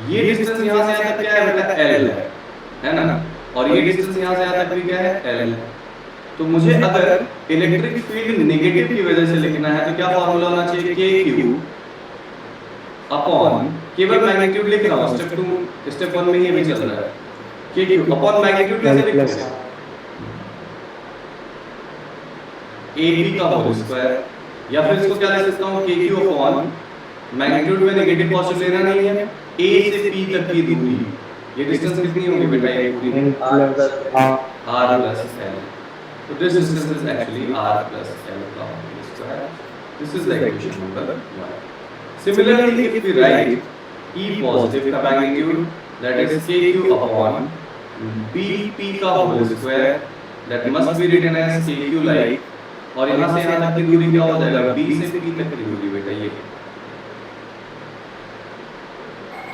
ये डिस्टेंस यहां से यहां तक क्या है बेटा l है ना और ये डिस्टेंस यहां से यहां तक भी क्या है l है। तो मुझे अगर इलेक्ट्रिक फील्ड नेगेटिव की वजह से लिखना है तो क्या फॉर्मूला होना चाहिए kq अपॉन केवल मैग्नीट्यूड लिख रहा हूं स्टेप 1 में ये भी चल रहा है kq अपॉन मैग्नीट्यूड कैसे लिखोगे ab का होल स्क्वायर या फिर इसको क्या लिख सकता हूं kq अपॉन मैग्नीट्यूड में नेगेटिव पॉजिटिव लेना नहीं है a से p तक की दूरी। ये डिस्टेंस कितनी होगी बेटा ये पूरी r plus l। So this distance is actually r plus l का whole square. This is the equation number 1. Similarly if we write e positive का magnitude that is kq upon bp का whole square that must be written as kq like और यहाँ से यहाँ तक की दूरी क्या हो जाएगा b से p तक की दूरी बेटा ये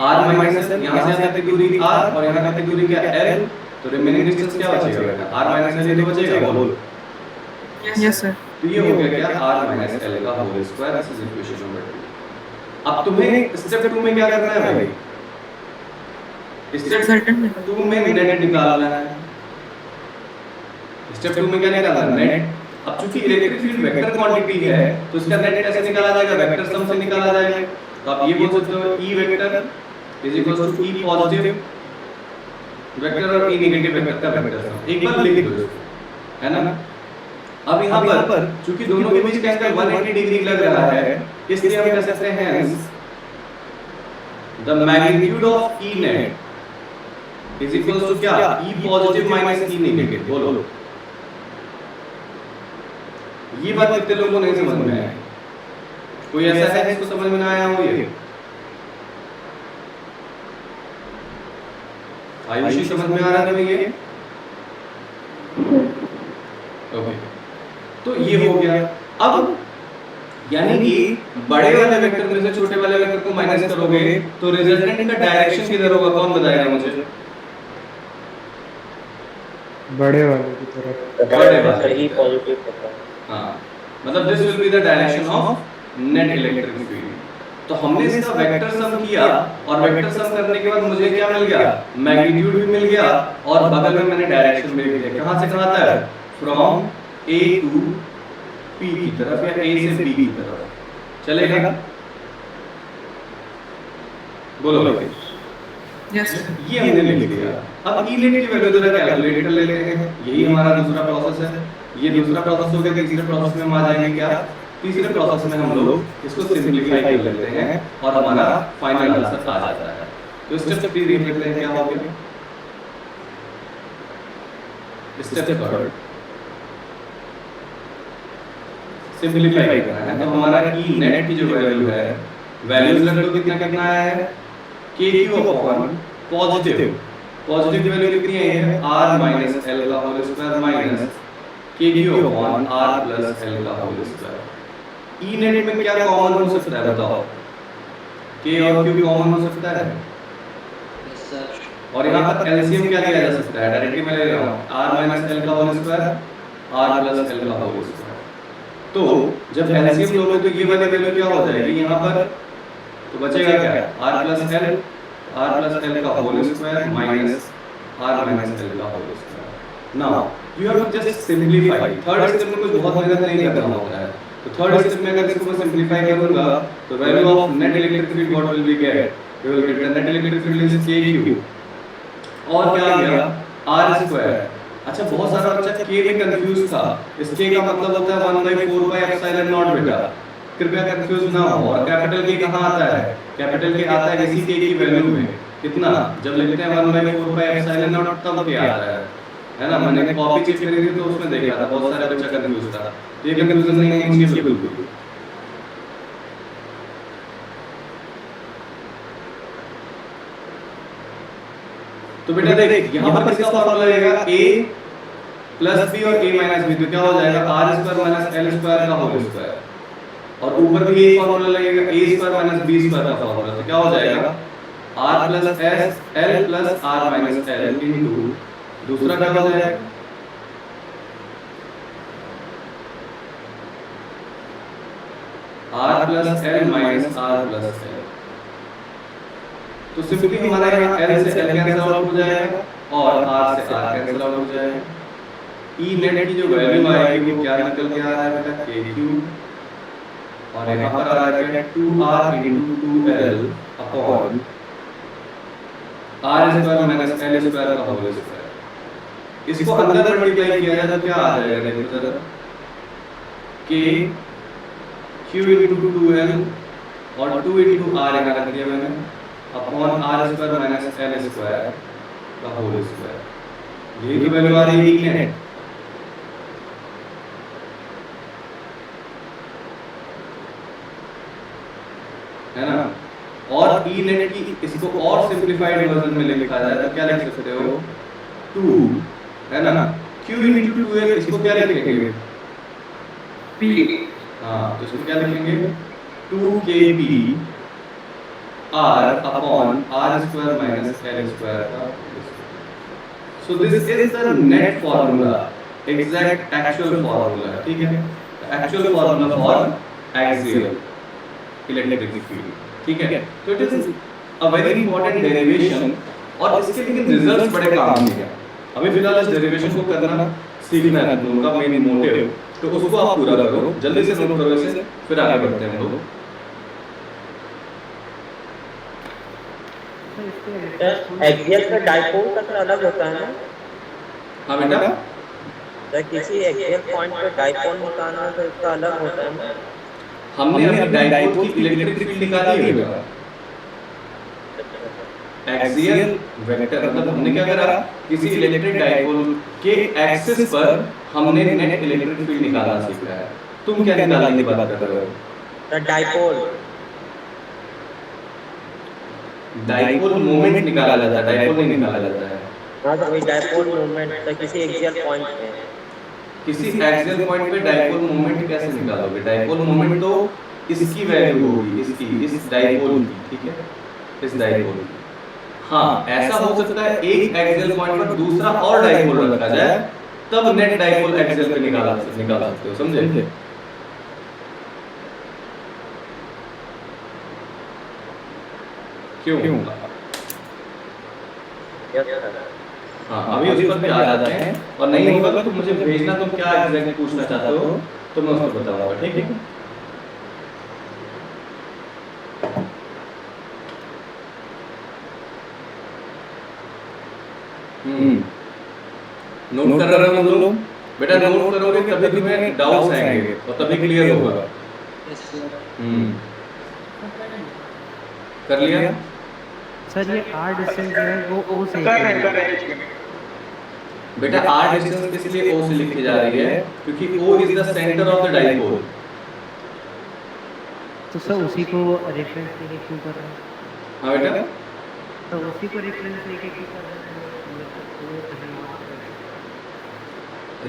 r माइनस यहाँ से यहाँ तक की दूरी r और यहाँ तक की दूरी क्या l। तो रिमेनिंग डिस्टेंस क्या बचेगा बेटा r माइनस l तो बचेगा बोल। Yes sir. तो ये हो गया क्या r माइनस l का whole square. This is equation number 2। अब तुम्हें स्टेप 2 में क्या करना है भाई, स्टेप 2 में नेट निकालना है। स्टेप 2 में क्या निकालना है नेट। अब चूंकि इलेक्ट्रिक फील्ड वेक्टर क्वांटिटी है तो इसका नेट कैसे निकाला जाएगा, वेक्टर सम से निकाला जाएगा। तो आप ये बोल सकते हो E vector is equal to E positive vector और E नेगेटिव वेक्टर का वेक्टर सम। एक बार लिख दो है ना। अब यहाँ पर चूंकि दोनों के बीच का एंगल 180 डिग्री लग रहा है, इसलिए हम कह सकते हैं hence the magnitude of E net is equals to क्या, E positive minus E negative. बोलो ये बात कितने लोगों को नहीं समझ में आया? कोई ऐसा है जिसको समझ में ना आया हो? ये आयुषी समझ में आ रहा है ये? ओके, तो ये हो गया। अब यानी कि बड़े वाले वेक्टर में से छोटे वाले वेक्टर को माइनस करोगे तो रिजल्टेंट का डायरेक्शन किधर होगा? कौन बताएगा मुझे? बड़े वाले की तरफ। बड़े वाले सही पॉजिटिव होता है। हाँ, मतलब this will be the direction of net electric field. तो हमने इसका वेक्टर सम किया और वेक्टर सम करने के बाद मुझे क्या मिल गया? मैग्नीट्यूड भी मिल गया और बगल में मैंने डायरेक्शन भी लिख दिया। कहां से कहां तक? फ्रॉम ए टू पी की तरफ या ए से बी की तरफ। चलेगा? बोलो भाई। यस ये हमने लिख दिया। अब ई नेट की वैल्यू जरा कैलकुलेट कर लेते हैं। यही हमारा दूसरा प्रोसेस है। ये दूसरा प्रोसेस हो गया। तीसरे प्रोसेस में हम आ जाएंगे क्या? तीसरे प्रोसेस में हम लोग इसको सिंपलीफाई कर लेते हैं और हमारा फाइनल आंसर आ जाता है। तो स्टेप 3 देख लेते हैं क्या हो गया। स्टेप 3 सिंपलीफाई करना है। तो हमारा ई नेट की जो वैल्यू है, वैल्यूज रख लो कितना कितना है? के क्यू अपॉन पॉजिटिव। पॉजिटिव की वैल्यू कितनी है? r माइनस l का होल स्क्वायर माइनस के Q upon r plus l का होल स्क्वायर। ई नेट में क्या कॉमन हो सकता है बताओ? के और क्यू कॉमन हो सकता है। और यहाँ पर एलसीएम क्या लिया जा सकता है? डायरेक्टली मैं ले रहा हूँ r माइनस l का whole square r plus l का होल स्क्वायर। तो जब एलसीएम लोगे तो ये वाली वैल्यू क्या हो जाएगी यहाँ पर? तो बचेगा क्या? r प्लस l का whole square minus r minus l का whole square. Now you have to just simplify. Third step में कुछ बहुत मेहनत नहीं करना होता है। तो थर्ड स्टेप में अगर इसको मैं सिंपलीफाई करूंगा तो value of net electric field what will be get? We will get the net electric field is kq और क्या आ गया? r square. अच्छा, बहुत सारा बच्चा k में कंफ्यूज था। इस k का मतलब होता है 1/4 पाई एप्सिलॉन नॉट बेटा। कृपया कंफ्यूज ना हो। और कैपिटल K कहां आता है? कैपिटल K आता है इसी k की वैल्यू में। कितना? जब लिखते हैं 1/4 पाई एप्सिलॉन नॉट तब K आता है ना? मैंने कॉपी चेक करी थी तो उसमें देखा था बहुत सारे बच्चा कंफ्यूज था। ये कंफ्यूजन नहीं है मुझे बिल्कुल। तो बेटा देख, यहाँ पर किसका फार्मूला रहेगा? a प्लस b और a माइनस b। तो क्या हो जाएगा? r square minus l square का होल स्क्वायर। और ऊपर भी एक फार्मूला लगेगा a square minus b square का फार्मूला। तो क्या हो जाएगा? r plus s l plus r minus l into दूसरा क्या हो जाएगा? r plus l minus r plus l। तो सिंपली हमारा यहाँ l से l कैंसिल आउट हो जाएगा और r से r कैंसिल आउट हो जाएगा। ई नेट की जो वैल्यू आएगी वो क्या निकल के आ रहा है बेटा? kq और यहाँ पर आ रहा है 2r into 2l upon r square minus l square का होल स्क्वायर। इसको अंदर मल्टीप्लाई किया जाए तो क्या आ जाएगा? देखो जरा, k q into 2l और 2 into r यहाँ रख दिया मैंने upon r square minus l square का होल स्क्वायर। यही तो वैल्यू आ रही है ई नेट। है ना? और ई नेट की इसको और सिंपलीफाइड वर्जन में लिखा जाए तो क्या लिख सकते हो? 2 है ना? q into 2l इसको क्या लिखेंगे? p। हाँ, तो इसको क्या लिखेंगे? 2kp r upon r square minus l square। So this is the net formula, exact actual formula, ठीक है? Actual formula for axial electric field, ठीक है? So it is a very important derivation और इसके लेकिन रिजल्ट्स बड़े काम के हैं। अभी फिलहाल इस डेरिवेशन को करना सीखना है, उनका मेन मोटिव, तो उसको आप पूरा करो, जल्दी से नोट करो इसे, फिर आगे बढ़ते हैं हम लोग। एक्सियल का डाइपोल का तो अलग होता है ना? हाँ बेटा, सर किसी एक्सियल पॉइंट पे डाइपोल निकालना तो इसका अलग होता है ना। हमने अभी डाइपोल की इलेक्ट्रिक फील्ड निकाली है बेटा। एक्सियल वेक्टर मतलब हमने क्या करा, किसी इलेक्ट्रिक डाइपोल के एक्सिस पर हमने नेट इलेक्ट्रिक फील्ड निकालना सीखा है। तुम क्या निकालने की बात कर रहे हो? सर डाइपोल डाइपोल मोमेंट निकाला जाता है, डाइपोल नहीं निकाला जाता है। हाँ सर वही डाइपोल मूवमेंट सर किसी एक्सियल पॉइंट पे। किसी एक्सियल पॉइंट पे डाइपोल मोमेंट कैसे निकालोगे? डाइपोल मोमेंट तो इसकी वैल्यू होगी, इसकी, इस डाइपोल की, ठीक है, इस डाइपोल की। हाँ, ऐसा हो सकता है एक एक्सियल पॉइंट पर दूसरा और डाइपोल रखा जाए, तब नेट डाइपोल एक्सियल पे निकाल सकते हो, समझे? क्यों? Yes sir. हाँ, अभी उस पर भी आ जाते हैं, और नहीं होगा तो मुझे भेजना तुम क्या एग्जैक्ट पूछना चाहते हो, तो मैं उसको बताऊंगा, ठीक है? नोट कर रहे हो तुम लोग? बेटा नोट करोगे तभी तुम्हें डाउट्स आएंगे और तभी क्लियर होगा। कर लिया? सर ये आर डिस्टेंस जो है वो ओ से ही बेटा आर डिस्टेंस इसलिए ओ से लिखी जा रही है क्योंकि O is the centre of the dipole. तो सर उसी को रेफरेंस लेके क्यों कर रहे हैं? हाँ बेटा, तो उसी को रेफरेंस लेके क्यों कर रहे हैं?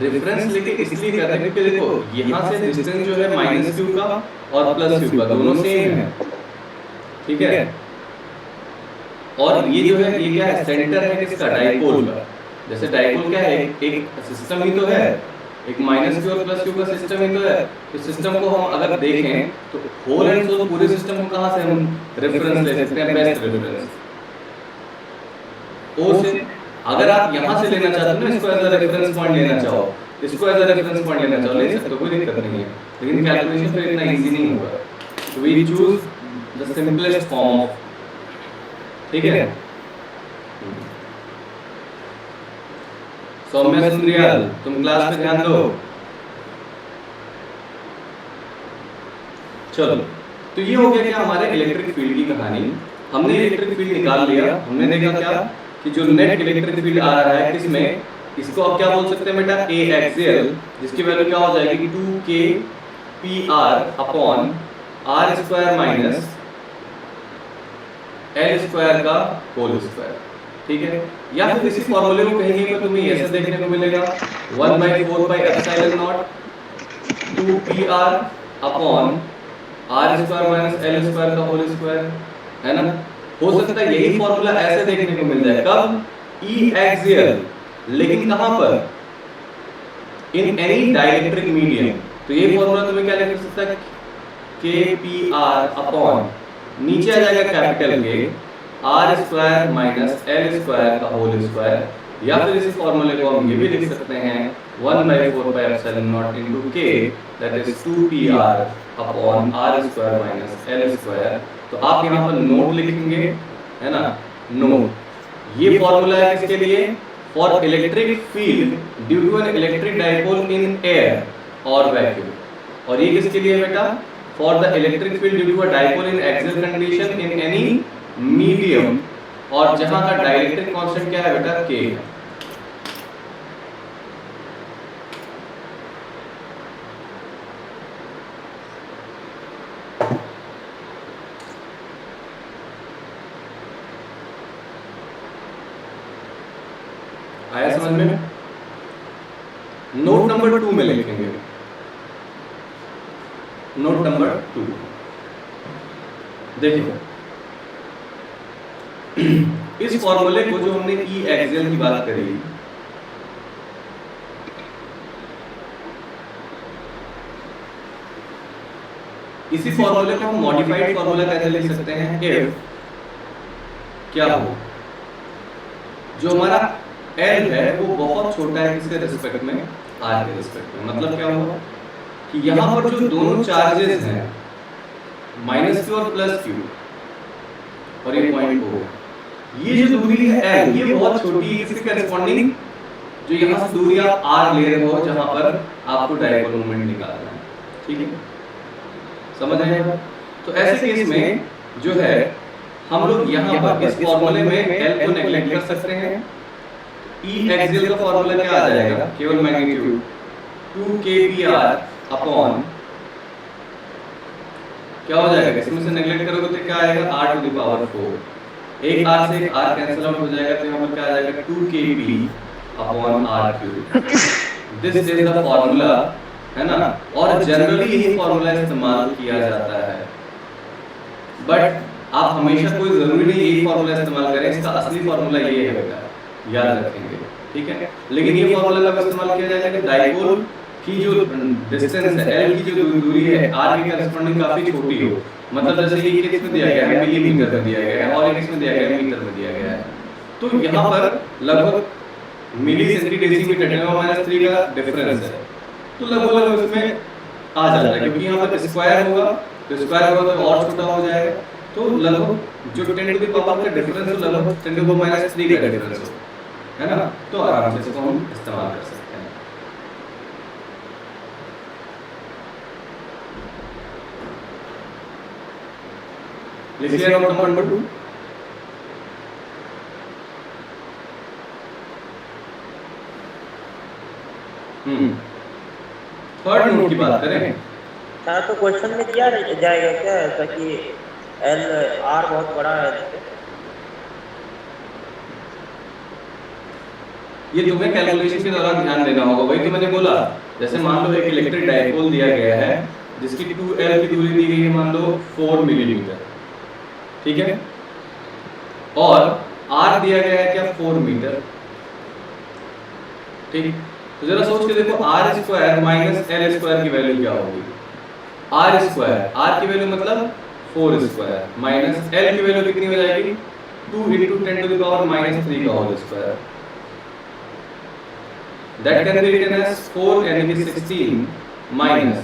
रेफरेंस लेके इसलिए कर रहे हैं क्योंकि देखो यहाँ से डिस्टेंस जो है माइनस क्यू का और प्लस क्यू का दोनों सेम है, ठीक है? और ये जो है ये क्या है, सेंटर है किसका, डाइपोल का। जैसे डाइपोल क्या है, एक सिस्टम ही तो है, एक माइनस क्यू और प्लस क्यू का सिस्टम ही तो है। तो सिस्टम को हम अगर देखें तो होल एंड सोल पूरे सिस्टम को कहाँ से हम रेफरेंस ले सकते हैं, बेस्ट रेफरेंस ओ से। अगर आप यहाँ से लेना चाहते हो ना, इसको एज अ रेफरेंस पॉइंट लेना चाहो, इसको एज अ रेफरेंस पॉइंट लेना चाहो, ले सकते हो, कोई दिक्कत नहीं है, लेकिन कैलकुलेशन फिर इतना इजी नहीं होगा। तो we choose the simplest form of, ठीक है? सौम्य सुंदरियाल, तुम क्लास में ध्यान दो। चलो, तो ये हो गया क्या हमारे इलेक्ट्रिक फील्ड की कहानी। हमने इलेक्ट्रिक फील्ड निकाल लिया, हमने देखा क्या कि जो नेट इलेक्ट्रिक फील्ड आ रहा है किसमें, इसको आप क्या बोल सकते हैं बेटा, ए एक्सियल, जिसकी वैल्यू क्या हो जाएगी 2k pr upon r square minus l square का होल स्क्वायर, ठीक है? या फिर इसी फॉर्मूले को कहेंगे तो तुम्हें ऐसे देखने को मिलेगा 1/4 pi epsilon not 2pr upon r square minus l square का होल स्क्वायर, है ना? हो सकता है यही फॉर्मूला ऐसे देखने को मिल जाए, कब, ई एक्सियल, लेकिन कहां पर, इन एनी डाइलेक्ट्रिक मीडियम। तो ये फॉर्मूला तुम्हें क्या लिख सकता है, के पी आर अपॉन नीचे आ जाएगा capital K R square minus L square का होल स्क्वायर, या फिर इस फॉर्मूले को हम ये भी लिख सकते हैं 1/4 पाई एप्सिलॉन नॉट इनटू के, that is 2pr upon r square minus l square. तो आप यहाँ पर नोट लिखेंगे, है ना, नोट। ये फॉर्मूला है किसके लिए, for electric field due to an electric dipole in air और वैक्यूम। और ये किसके लिए बेटा, for the electric field due to a dipole in axial condition in any medium, और जहां का डाइलेक्ट्रिक कांस्टेंट क्या है बेटा, k है। आया समझ में? नोट नंबर 2 में लिखेंगे, नोट नंबर 2 देखिए, इस फॉर्मूले को जो हमने ई एक्सियल की बात करी, इसी फॉर्मूले को हम मॉडिफाइड फॉर्मूला कैसे लिख सकते हैं, इफ क्या हो, जो हमारा L है वो बहुत छोटा है किसके रिस्पेक्ट में, R के रिस्पेक्ट में। मतलब क्या होगा कि यहाँ पर जो दोनों चार्जेस हैं -q और +q, और ये पॉइंट O, ये जो दूरी है L, ये बहुत छोटी है, किसके करस्पॉन्डिंग जो यहाँ से दूरी आप r ले रहे हो जहां पर आपको डाइपोल मोमेंट निकालना है, ठीक है, समझ आए बात? तो ऐसे केस में जो है हम लोग यहाँ पर इस फॉर्मूले में L को नेगलेक्ट कर सकते हैं। E एक्सियल का फॉर्मूला क्या आ जाएगा, केवल मैग्नीट्यूड 2kpr अपॉन क्या हो जाएगा, इसमें से नेगलेक्ट करोगे तो क्या आएगा, r टू द पावर 4, एक r से एक r कैंसिल आउट हो जाएगा, तो यहाँ पर क्या आ जाएगा 2kp upon r cube. This is the formula, है ना, और जनरली यही फॉर्मूला इस्तेमाल किया जाता है, बट आप हमेशा कोई जरूरी नहीं यही फॉर्मूला इस्तेमाल करें, इसका असली फॉर्मूला ये है बेटा, याद रखेंगे, ठीक है। लेकिन ये फॉर्मूला कब इस्तेमाल किया जाएगा कि डाइपोल की जो डिस्टेंस है, L की जो दूरी है r के करस्पॉन्डिंग काफी छोटी हो, मतलब जैसे ये केस में दिया गया है मिलीमीटर में दिया गया है और एक में दिया गया है मीटर में दिया गया है, तो यहाँ पर लगभग मिली सेंटीडेसीमीटर 10⁻³ का डिफरेंस है, तो लगभग इसमें आ जाता है, क्योंकि यहाँ पर स्क्वायर होगा तो स्क्वायर होगा तो और छोटा हो जाएगा, तो लगभग जो 10 टू द पावर का डिफरेंस है लगभग 10 टू द -3 का डिफरेंस हो, है ना, तो आराम से इसको हम इस्तेमाल कर सकते हैं। लिखिए नोट नंबर 2, थर्ड नोट की बात करें। हाँ, तो क्वेश्चन में दिया जाएगा क्या ऐसा कि एल आर बहुत बड़ा है, ये तुम्हें कैलकुलेशन के दौरान ध्यान देना होगा, वही तो मैंने बोला, जैसे मान लो एक इलेक्ट्रिक डाइपोल दिया गया है जिसकी 2L की दूरी दी गई है मान लो 4 मिलीमीटर, ठीक है, और R दिया गया है क्या 4 मीटर, ठीक, तो जरा सोच के देखो r square minus l square की वैल्यू क्या होगी, r स्क्वायर, r की वैल्यू मतलब 4 स्क्वायर माइनस l की वैल्यू कितनी हो जाएगी 2 × 10 टू द पावर -3 का whole square, that can be written as 4 यानी कि 16 minus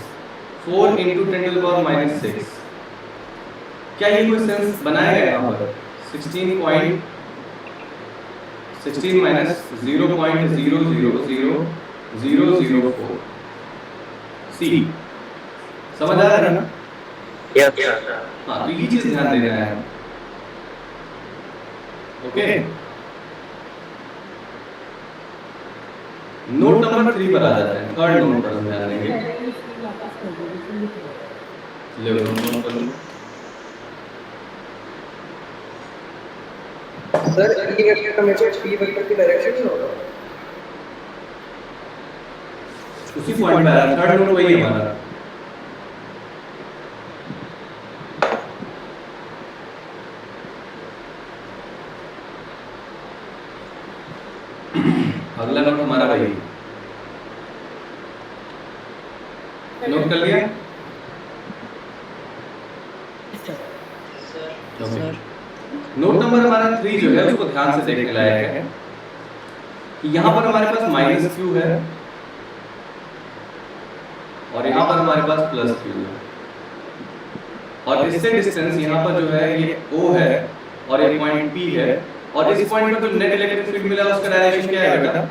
4 × 10 to the power -6। क्या ये कोई सेंस बनाएगा यहाँ पर 16 minus 0.000004 सी, समझ आ रहा है ना? यस हाँ, तो ये चीज ध्यान देना है, ओके। नोट नंबर 3 पर आ जाते हैं, थर्ड नोट पर हम ध्यान देंगे, ले लो नोट कर लो। सर ये वेक्टर हमेशा p वेक्टर की डायरेक्शन में होगा, उसी पॉइंट पे आ रहा है, थर्ड नोट वही है हमारा। अगला नोट हमारा वही, नोट कर लिया? नोट नंबर हमारा 3 जो है उसको ध्यान से देखने लायक है कि यहाँ पर हमारे पास -q है और यहाँ पर हमारे पास +q है, और इससे डिस्टेंस यहाँ पर जो है ये O है और ये पॉइंट P है, और इस पॉइंट पर जो नेट इलेक्ट्रिक फील्ड मिला उसका डायरेक्शन क्या है बेटा,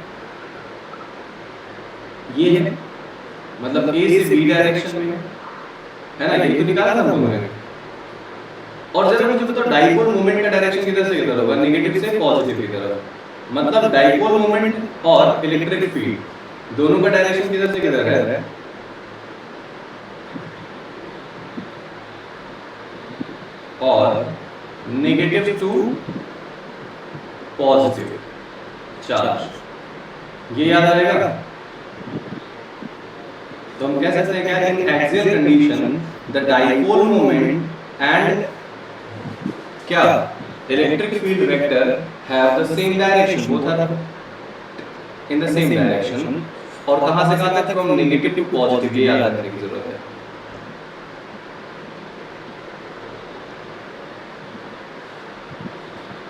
ये है, मतलब A से B डायरेक्शन में है ना, ये तो निकाला था हम लोगों ने। और जरा मुझे बताओ डाइपोल मोमेंट का डायरेक्शन किधर से किधर होगा, नेगेटिव से पॉजिटिव की तरफ, मतलब डाइपोल मोमेंट और इलेक्ट्रिक फील्ड दोनों का डायरेक्शन किधर से किधर है, और नेगेटिव टू पॉजिटिव चार्ज, ये याद आएगा। तो हम कह सकते हैं क्या, in axial condition the dipole moment and क्या electric field vector have the same direction, both are in the same direction, और कहां से कहां तक, फ्रॉम नेगेटिव टू पॉजिटिव, ये याद रखने की जरूरत है।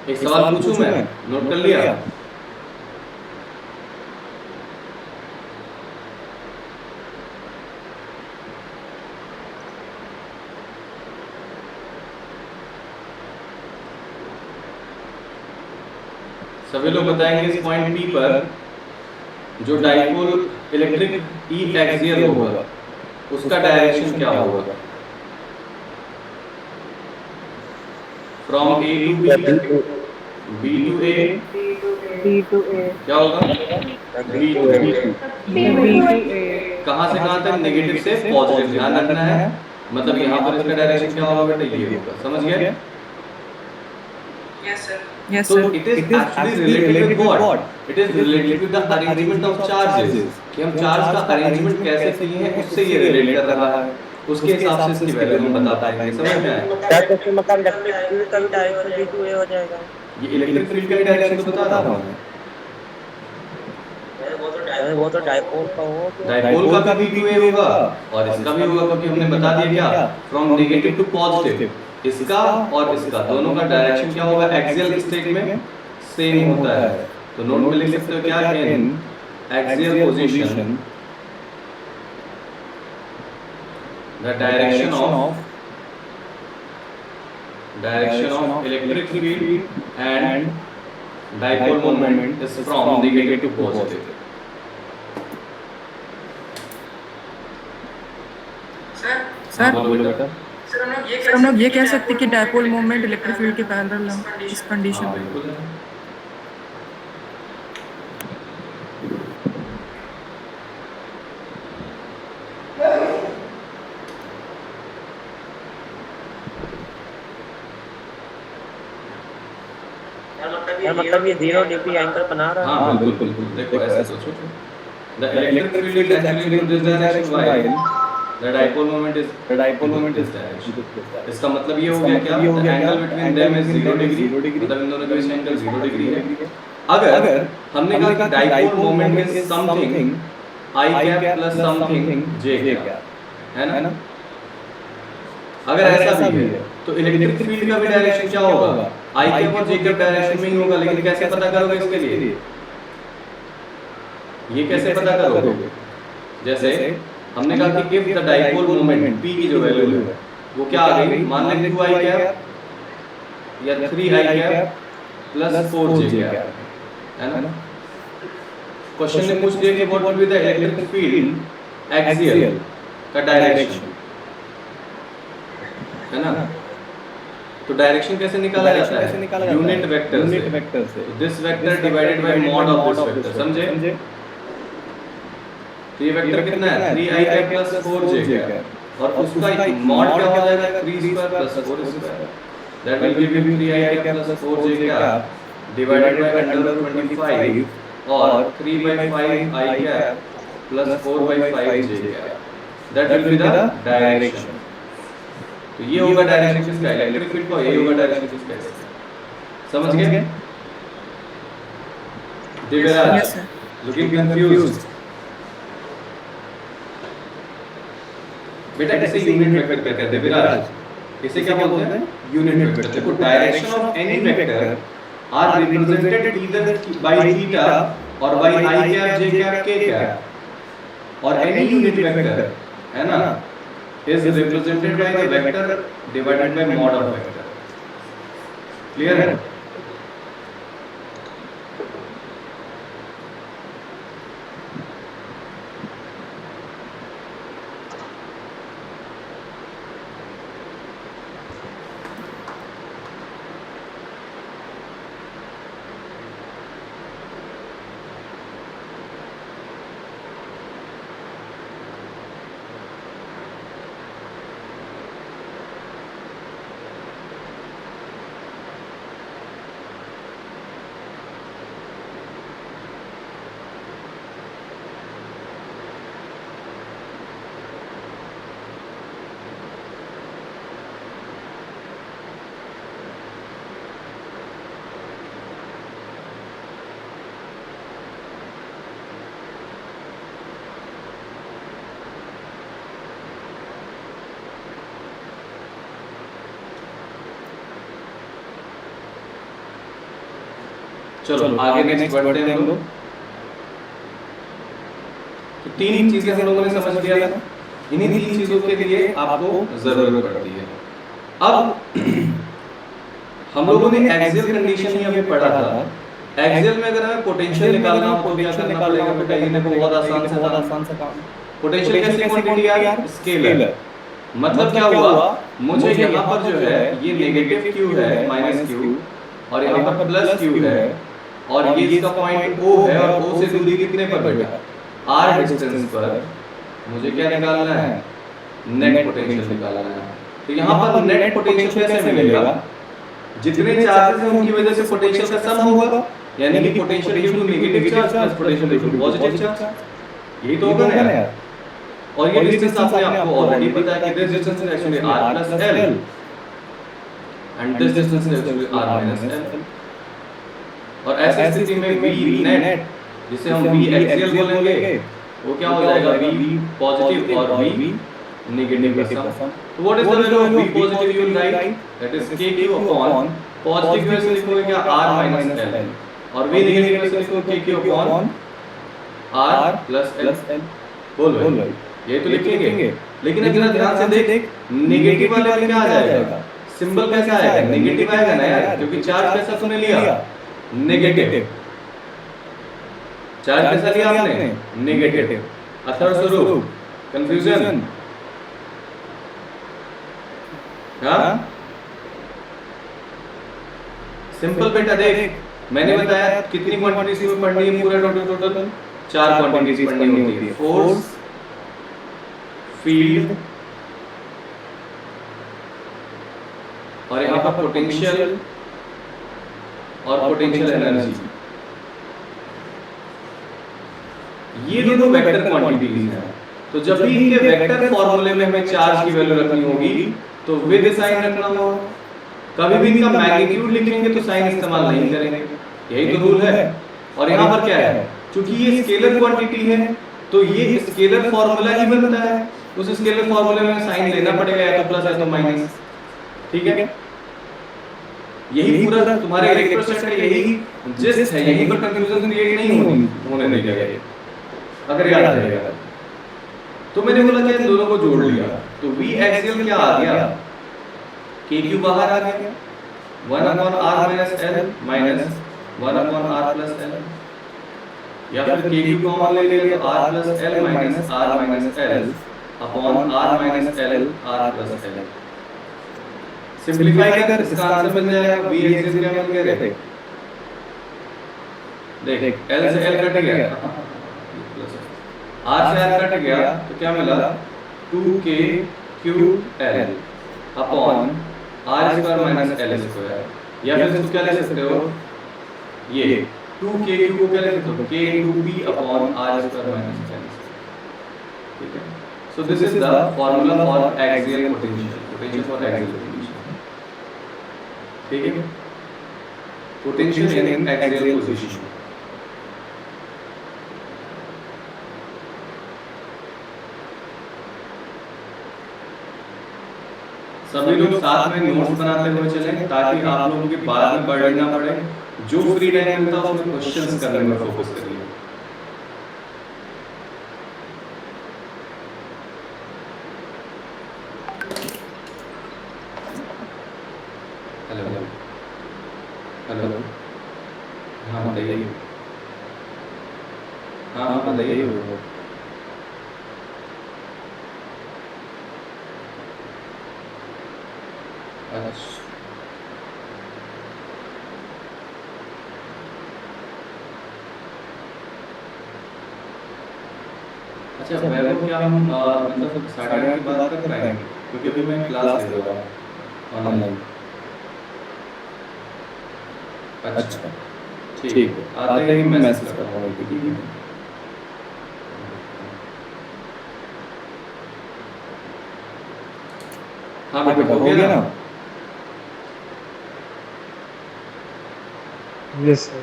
एक सवाल पूछूं मैं, नोट कर लिया? सभी लोग बताएंगे इस पॉइंट P पर जो डाइपोल इलेक्ट्रिक ई एक्सियल होगा उसका डायरेक्शन क्या होगा? From A to B, B to A, क्या होगा? B to A. कहाँ से कहाँ तक? नेगेटिव से पॉजिटिव, ध्यान रखना है। मतलब यहाँ पर इसका डायरेक्शन क्या होगा बेटा? ये होगा, समझ गया? Yes So sir. it is actually related with what? It is related with the arrangement of charges. कि हम चार्ज का अरेंजमेंट कैसे किए हैं उससे ये रिलेट कर रहा है, उसके हिसाब से इसकी वैल्यू हम बता पाएंगे। समझ में आया? सर तो इसमें मतलब इलेक्ट्रिक फील्ड का भी डायरेक्शन B2A हो जाएगा। ये इलेक्ट्रिक फील्ड का डायरेक्शन तो बता रहा हूँ मैं। वो तो डाइपोल का हो तो डाइपोल का भी B2A होगा और इसका भी होगा, क्योंकि हमने बता दिया क्या, फ्रॉम नेगेटिव टू पॉजिटिव। इसका और इसका दोनों का डायरेक्शन क्या होगा? एक्सियल स्टेट में सेम होता है। तो नोट में लिख सकते हो क्या? In axial position the direction of electric field and dipole moment is from negative to positive. Sir बोलो बेटा। हम लोग ये कह सकते हैं कि डायपोल मोमेंट इलेक्ट्रिक फील्ड के पैरेलल है इस कंडीशन हाँ, में। बिल्कुल है। यार मतलब ये 0 डिग्री एंगल बना रहा है। हाँ बिल्कुल बिल्कुल। देखो ऐसे सोचो, the electric field is actually in this direction while the dipole moment is this direction. इसका मतलब ये हो गया क्या? The angle between them is 0 degree, मतलब इन दोनों के बीच एंगल 0 डिग्री है। अगर हमने कहा कि dipole moment is something i cap plus something j cap, है ना? अगर ऐसा भी है तो इलेक्ट्रिक फील्ड का भी डायरेक्शन क्या होगा? i कैप और j कैप डायरेक्शन में ही होगा। लेकिन कैसे पता करोगे इसके लिए? ये कैसे पता करोगे? जैसे हमने कहा कि if the dipole moment p की जो वैल्यू है वो क्या आ गई? मान लें 2i कैप या 3i cap plus 4j cap, है ना? क्वेश्चन ने पूछ दिया कि what will be the electric field axial का डायरेक्शन, है ना? तो डायरेक्शन कैसे निकाला जाता है? यूनिट वेक्टर से। This vector divided by mod of this vector, समझे? तो ये वेक्टर कितना है? 3i cap plus 4j cap, और उसका मॉड क्या हो जाएगा? 3 square plus 4 square. That will give you 3i cap plus 4j cap divided by under root 25 और 3/5 i cap plus 4/5 j cap. That will be the direction. तो ये होगा direction किसका? इलेक्ट्रिक फील्ड का। ये होगा डायरेक्शन किसका? समझ गए? Divyaraj Yes, sir. Looking confused. बेटा इसे यूनिट वेक्टर कहते हैं दिव्यराज। इसे क्या बोलते हैं? Unit vector. देखो direction of any vector are represented either by theta or by I cap, J cap, K cap, or any unit vector, है ना, is represented by the vector divided by mod of vector. Clear है? चलो आगे next बढ़ते हैं हम लोग। तो तीन चीजें हम लोगों ने समझ लिया था। इन्हीं तीन चीजों के लिए आपको जरूरत पड़ती है। अब हम लोगों ने एक्सियल कंडीशन ही अभी पढ़ा था एक्सेल में अगर हमें पोटेंशियल निकालना हो तो क्या करना पड़ेगा बेटा, ये देखो बहुत आसान सा काम। पोटेंशियल कैसी क्वांटिटी यार, स्केलर। मतलब क्या हुआ, मुझे यहाँ पर जो है ये नेगेटिव क्यू है माइनस क्यू, और यहाँ पर प्लस क्यू है, और ये इसका पॉइंट O है, और O से दूरी कितने पर बेटा, r डिस्टेंस पर मुझे क्या निकालना है, नेट पोटेंशियल निकालना है। तो यहाँ पर नेट पोटेंशियल कैसे मिलेगा, जितने चार्जेस हैं उनकी वजह से पोटेंशियल का सम होगा, यानी कि potential due to negative charge plus potential due to positive charge, यही तो होगा ना यार। और ये डिस्टेंस आपको ऑलरेडी पता है कि this distance is actually r plus l and this distance is actually r minus l। और ऐसी स्थिति में v नेट, जिसे हम v एक्सियल बोलेंगे, वो क्या हो जाएगा, v पॉजिटिव और v नेगेटिव का सम। तो what is the value of v positive, you will write that is kq upon positive की वजह से लिखोगे क्या r माइनस l, और v नेगेटिव की वजह से लिखोगे kq upon r plus l। बोल भाई, ये तो लिखेंगे, लेकिन अगर ध्यान से देख, नेगेटिव वाले में क्या आ जाएगा, सिंबल कैसा आएगा, नेगेटिव आएगा ना यार, क्योंकि चार्ज कैसा तूने लिया, नेगेटिव। चार्ज कैसा लिया आपने, नेगेटिव। अथर स्वरूप, कंफ्यूजन, हाँ सिंपल बेटा। देख मैंने बताया कितनी क्वांटिटीज में पढ़नी है, पूरा टोटल 4 क्वांटिटीज पढ़नी होती है, फोर्स, फील्ड, और यहाँ पर पोटेंशियल और पोटेंशियल एनर्जी। ये दोनों वेक्टर क्वांटिटीज हैं। तो जब भी इनके वेक्टर फॉर्मूले में हमें चार्ज की वैल्यू रखनी होगी तो विद साइन रखना होगा। कभी भी इनका मैग्नीट्यूड लिखेंगे तो साइन इस्तेमाल नहीं करेंगे, यही तो रूल है। और यहाँ पर क्या है, क्योंकि ये स्केलर क्वांटिटी है तो ये स्केलर फॉर्मूला ही बनता है, उस स्केलर फॉर्मूले में साइन लेना पड़ेगा, या तो प्लस या तो माइनस, ठीक है। यही पूरा तुम्हारे इलेक्ट्रोस्टैटिक का यही जिस्ट है, यहीं पर कंफ्यूजन क्रिएट नहीं होने देगा ये, अगर याद रहेगा। तो मैंने बोला कि इन दोनों को जोड़ लिया तो v एक्सियल क्या आ गया, kq बाहर आ गया, 1 upon r minus l minus 1 upon r plus l, या फिर kq कॉमन ले लिया तो r plus l minus r minus l upon r minus l r plus l। Simplify कर इसका आंसर मिल जाएगा, v एक्सियल क्या मिल गया रे, देख l से l कट गया, r से r कट गया तो क्या मिला, 2kql upon r square minus l square, या फिर इसको क्या लिख सकते हो, ये 2kq को क्या लिख सकते हो, k into p upon r square minus l, ठीक है। So this is the formula for axial potential for axial potential, ठीक है। Potential in axial position. सभी लोग साथ में नोट्स बनाते हुए चलें ताकि आप लोगों के बाद में पढ़ना ना पड़े, जो फ्री टाइम मिलता है उसमें क्वेश्चंस करने में फोकस करिए। हेलो हेलो, हाँ बताइए, हाँ बताइए। अच्छा वैभव, क्या हम मतलब 8:30 की बात कर पाएंगे, क्योंकि अभी मैं क्लास ले रहा हूँ ऑनलाइन। अच्छा ठीक है, आते ही मैं मैसेज करता हूँ, ठीक है। हाँ बेटा, हो गया ना? Yes sir.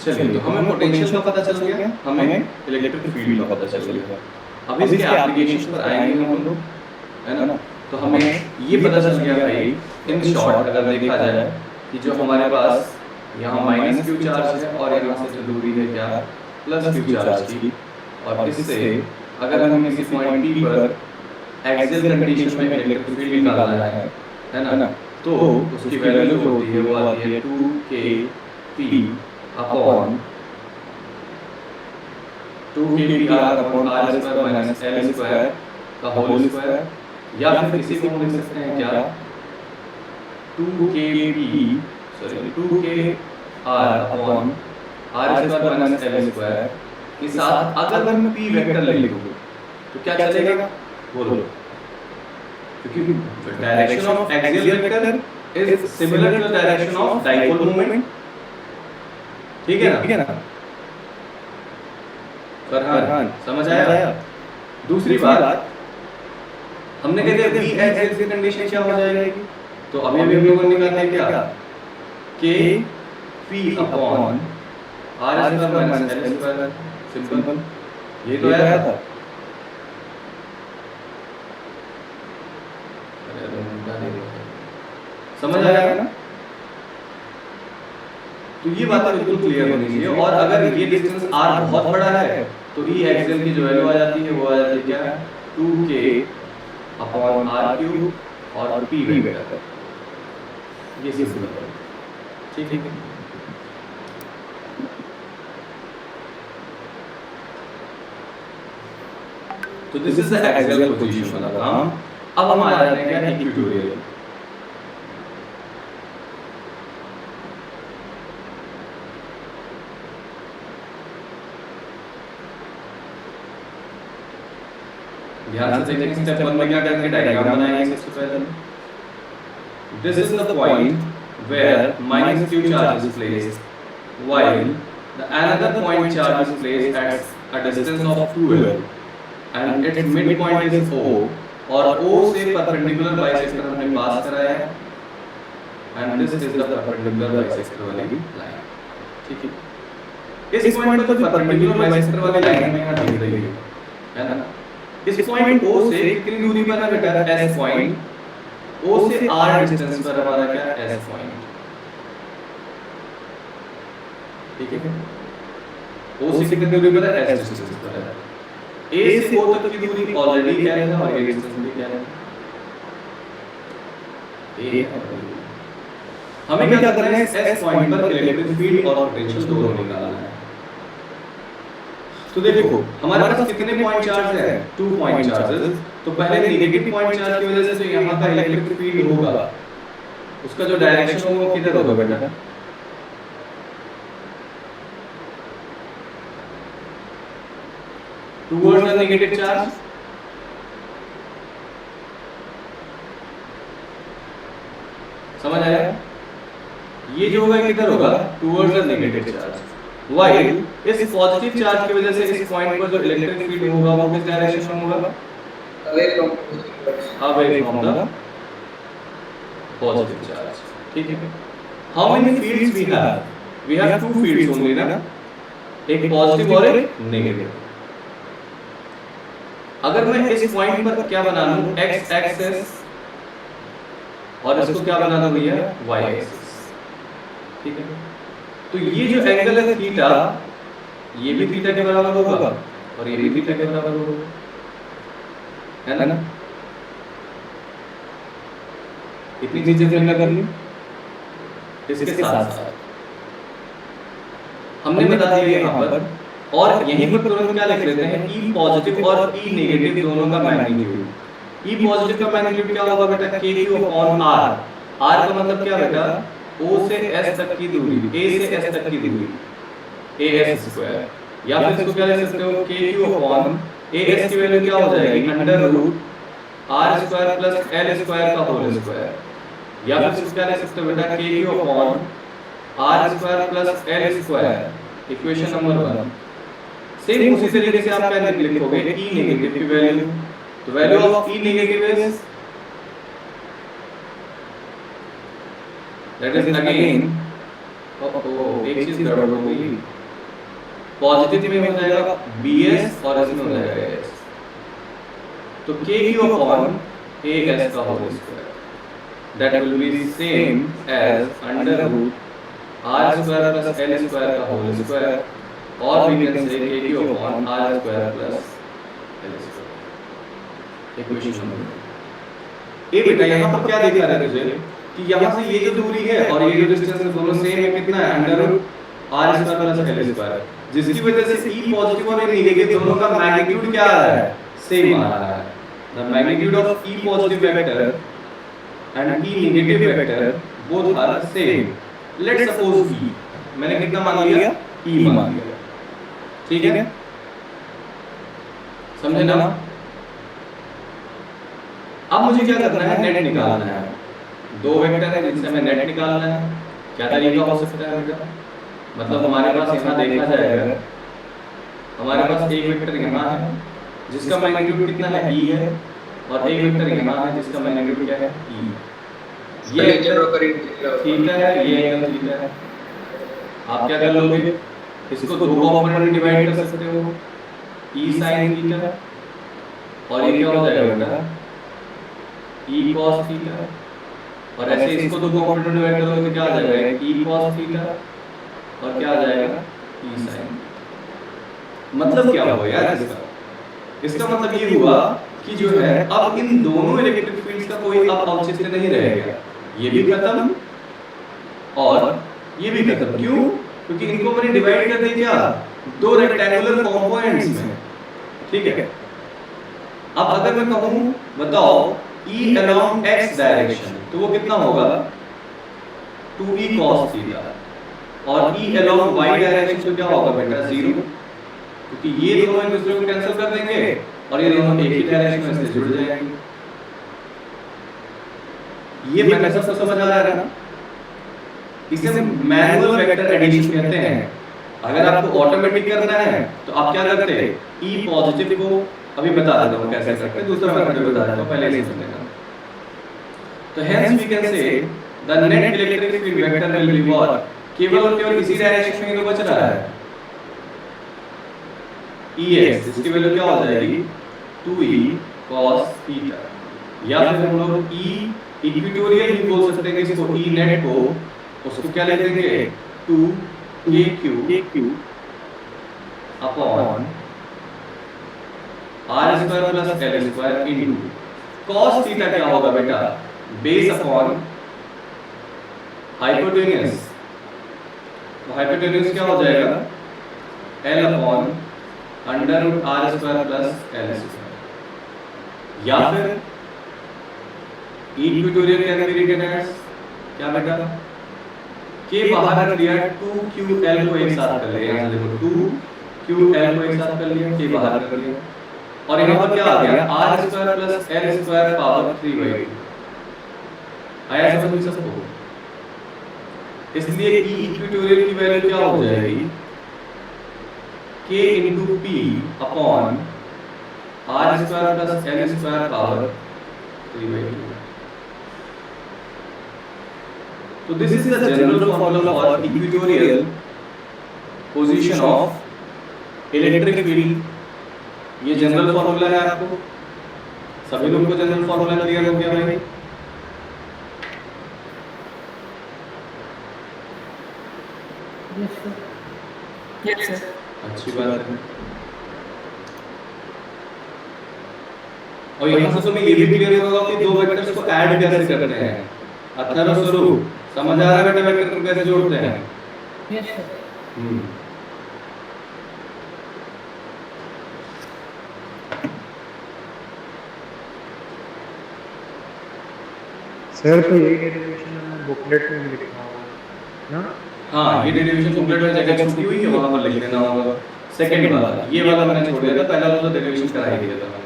चलिए, तो हमें पोटेंशियल का पता चल गया, हमें इलेक्ट्रिक फील्ड का पता चल गया। अब इसके एप्लीकेशन पर आएंगे हम लोग। है ना। तो हमें ये पता चल गया भाई इन शॉर्ट अगर देखा जाए कि जो हमारे पास यहाँ माइनस क्यू चार्ज है और यहाँ से जो दूरी है क्या प्लस क्यू चार्ज की, और इससे अगर हमें किसी पॉइंट पी पर एक्सियल कंडीशन में इलेक्ट्रिक फील्ड निकालना है ना, तो उसकी वैल्यू जो होती है वो आती है 2kp upon 2kpr upon r square minus l square का होल स्क्वायर, या फिर इसी को हम लिख सकते हैं क्या 2kr upon r square minus l square के साथ अगर मैं p वेक्टर लिख दूं तो क्या चलेगा बोलो, क्योंकि direction of axial vector is similar to the direction of dipole moment, ठीक है ना। फरहान समझ आया। दूसरी बात हमने कह दिया v एक्सियल की कंडीशन क्या हो जाएगी, तो अभी हम लोगों ने निकाला है क्या k p upon r square minus l square, simple ये तो आया था। समझ आया ना। तो ये बात बिल्कुल क्लियर होनी चाहिए, और अगर ये डिस्टेंस r बहुत बड़ा है तो e एक्सियल की जो वैल्यू आ जाती है वो आ जाती है क्या 2k अपॉन r क्यूब और p वेक्टर, ये सिंपल है, ठीक है। तो this is the axial position वाला काम। अब हम आ जाते हैं क्या इक्वेटोरियल। ध्यान से देखें स्टेप 1 में क्या करके डायग्राम बनाएंगे सबसे पहले। This is the point where minus q charge is placed while the another point charge is placed at a distance of 2l and its midpoint is O, और O से परपेंडिकुलर बाइसेक्टर हमने pass कराया है, and this is the perpendicular bisector वाली line, ठीक है। इस point पर जो परपेंडिकुलर बाइसेक्टर वाली लाइन हमें यहाँ दिख रही है ना, इस पॉइंट O से कितनी दूरी पर है बेटा S पॉइंट, O से R डिस्टेंस पर हमारा क्या S पॉइंट, ठीक है। O से कितनी दूरी पर है S डिस्टेंस पर है, A से O तक की दूरी ऑलरेडी क्या है और A डिस्टेंस भी क्या है, A है। हमें क्या करना है S पॉइंट पर इलेक्ट्रिक फील्ड और पोटेंशियल दोनों निकालना है। तो देखो हमारे पास कितने पॉइंट चार्ज है 2 पॉइंट चार्जेस, तो पहले नेगेटिव पॉइंट चार्ज की वजह से जो यहां का इलेक्ट्रिक फील्ड होगा उसका जो डायरेक्शन होगा वो किधर होगा बेटा, towards the negative charge, समझ आया। ये जो होगा किधर होगा towards the negative charge, while इस पॉजिटिव चार्ज की वजह से इस पॉइंट पर जो इलेक्ट्रिक फील्ड होगा वो किस डायरेक्शन में होगा, away from the positive charge, ठीक है। how many fields we have 2 fields only ना, एक पॉजिटिव और एक नेगेटिव। अगर मैं इस पॉइंट पर क्या बना लूं x एक्सिस और इसको क्या बना दूं भैया y एक्सिस, ठीक है। तो ये जो एंगल है थीटा, ये भी थीटा के बराबर होगा और ये भी थीटा के बराबर होगा, है ना। इतनी चीजें हमने कर ली। इसके साथ साथ हमने बता दिया यहाँ पर, और यहीं पर तुरंत क्या लिख लेते हैं E पॉजिटिव और E नेगेटिव दोनों का मैग्नीट्यूड। E पॉजिटिव का मैग्नीट्यूड क्या होगा बेटा kq अपॉन r, r का मतलब क्या बेटा O से S तक की दूरी, A से S तक की दूरी as स्क्वायर, या फिर इसको क्या लिख सकते हो kq अपॉन as की वैल्यू क्या हो जाएगी under root r square plus l square का होल स्क्वायर, या फिर इसको क्या लिख सकते हो बेटा kq upon r square plus l square, equation number 1। Same उसी तरीके से आप क्या लिखोगे E नेगेटिव की वैल्यू, तो value of E negative is that is again एक चीज गड़बड़ हो गई, पॉजिटिव में हो जाएगा BS और इसमें हो जाएगा S, तो KQ अपॉन as का whole square, that will be same as under root r square plus l square का whole square, or we can say kq upon r square plus l square. Equation number 2. ये बेटा यहाँ पर क्या दिखा रहा है तुझे कि यहाँ से ये जो दूरी है और ये जो डिस्टेंस है दोनों सेम है, कितना है, under root r square plus l square, जिसकी वजह से e पॉजिटिव और नेगेटिव दोनों का मैग्नीट्यूड क्या आ रहा है, सेम आ रहा है. The magnitude of e positive vector and e negative vector both are same. Let's suppose e, मैंने कितना मान लिया, e मान लिया, ठीक है, समझे ना. अब मुझे क्या करना है, नेट निकालना है. दो वेक्टर है जिनसे हमें नेट निकालना है. क्या तरीका हो सकता है बेटा, मतलब हमारे पास यहाँ देखा जाएगा, हमारे पास एक वेक्टर यहाँ है जिसका मैग्नीट्यूड कितना है, e है, और एक वेक्टर यहाँ है जिसका मैग्नीट्यूड क्या है, e. ये थीटा है, ये एंगल थीटा है. आप क्या कर लोगे, इसको दो कंपोनेंट में डिवाइड कर सकते हो, e sin थीटा और ये क्या हो जाएगा बेटा, e cos थीटा, और ऐसे इसको दो कंपोनेंट में डिवाइड करोगे तो क्या आ जाएगा, e cos थीटा और क्या आ जाएगा, e sin. मतलब क्या हुआ यार इसका, इसका मतलब ये हुआ कि जो है अब इन दोनों इलेक्ट्रिक फील्ड्स का कोई अब औचित्य नहीं रहेगा. ये भी खत्म और ये भी खत्म. क्यों, क्योंकि इनको मैंने डिवाइड कर दिया क्या, दो रेक्टेंगुलर कंपोनेंट्स में, ठीक है. अब अगर मैं कहूं बताओ e along x डायरेक्शन, तो वो कितना होगा, 2e cos थीटा, और e along y डायरेक्शन तो क्या होगा बेटा, 0, क्योंकि ये दोनों एक दूसरे को कैंसिल कर देंगे और ये दोनों एक ही डायरेक्शन में से जुड़ जाएंगे. ये मैंने सब समझ आ रहा है ना. इसे मैनुअल वेक्टर एडिशन कहते हैं. अगर आपको ऑटोमेटिक करना है तो आप क्या करते हैं, e पॉजिटिव को अभी बता देता हूं कैसे करते हैं, दूसरा मेथड बता देता हूं, पहले ही समझ लेना. तो hence we can say the net electric field vector will be what, केवल और केवल इसी डायरेक्शन में बच रहा है, ex, इसकी वैल्यू क्या हो जाएगी, 2e cos थीटा, या फिर हम लोग e इक्वेटोरियल भी बोल सकते हैं इसको, e नेट को उसको क्या लिख देंगे, 2kq upon r square plus l square into cos theta क्या होगा बेटा, बेस अपॉन हाइपोटेन्यूज. तो हाइपोटेन्यूज क्या हो जाएगा, l upon under root r square plus l square, या फिर equatorial can be written as क्या बेटा, के बाहर रख दिया, 2ql को एक साथ कर लिया, यहां देखो 2ql को एक साथ कर लिया, के बाहर कर लिया, और यहाँ पर क्या आ गया, r square plus l square power 3/2. आया समझ में सबको. इसलिए e इक्वेटोरियल की वैल्यू क्या हो जाएगी, k into p upon r square plus l square power 3/2. तो this is the general formula for equatorial position of electric field. ये जनरल फॉर्मूला है आपको, सभी लोगों को जनरल फॉर्मूला क्लियर हो गया भाई. Yes sir. अच्छी बात है. और यहाँ से तुम्हें ये भी क्लियर होगा कि दो वेक्टर्स को ऐड कैसे करते हैं. अथर्व स्वरूप समझ आ रहा है बेटा, वेक्टर को कैसे जोड़ते हैं. Yes sir. सर तो ये डेरिवेशन बुकलेट में लिखा होगा ना. हाँ, ये डेरिवेशन बुकलेट में जगह छुपी हुई है, वहां पर लिख देना होगा. सेकंड वाला, ये वाला मैंने छोड़ दिया था, पहला वाला तो डेरिवेशन करा ही दिया था मैंने.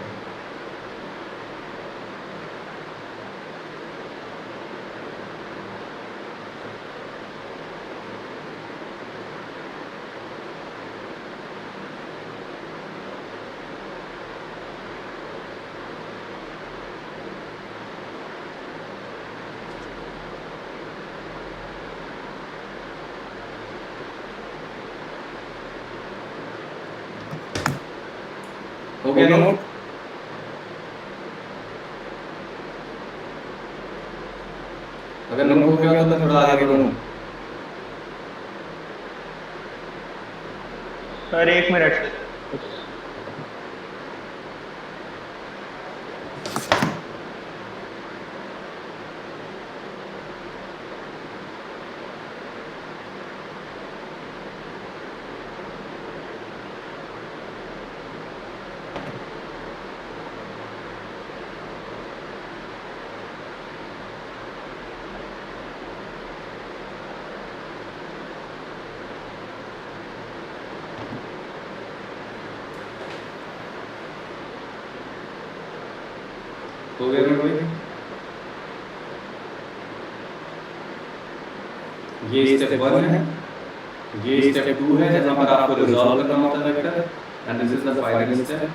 हो गया नोट. थोड़ा आगे बढ़ूं? Sir 1 minute. हो गया ना भाई? ये स्टेप 1 है, ये स्टेप 2 है जहां पर आपको रिजॉल्व करना होता है vector, and this is the final step.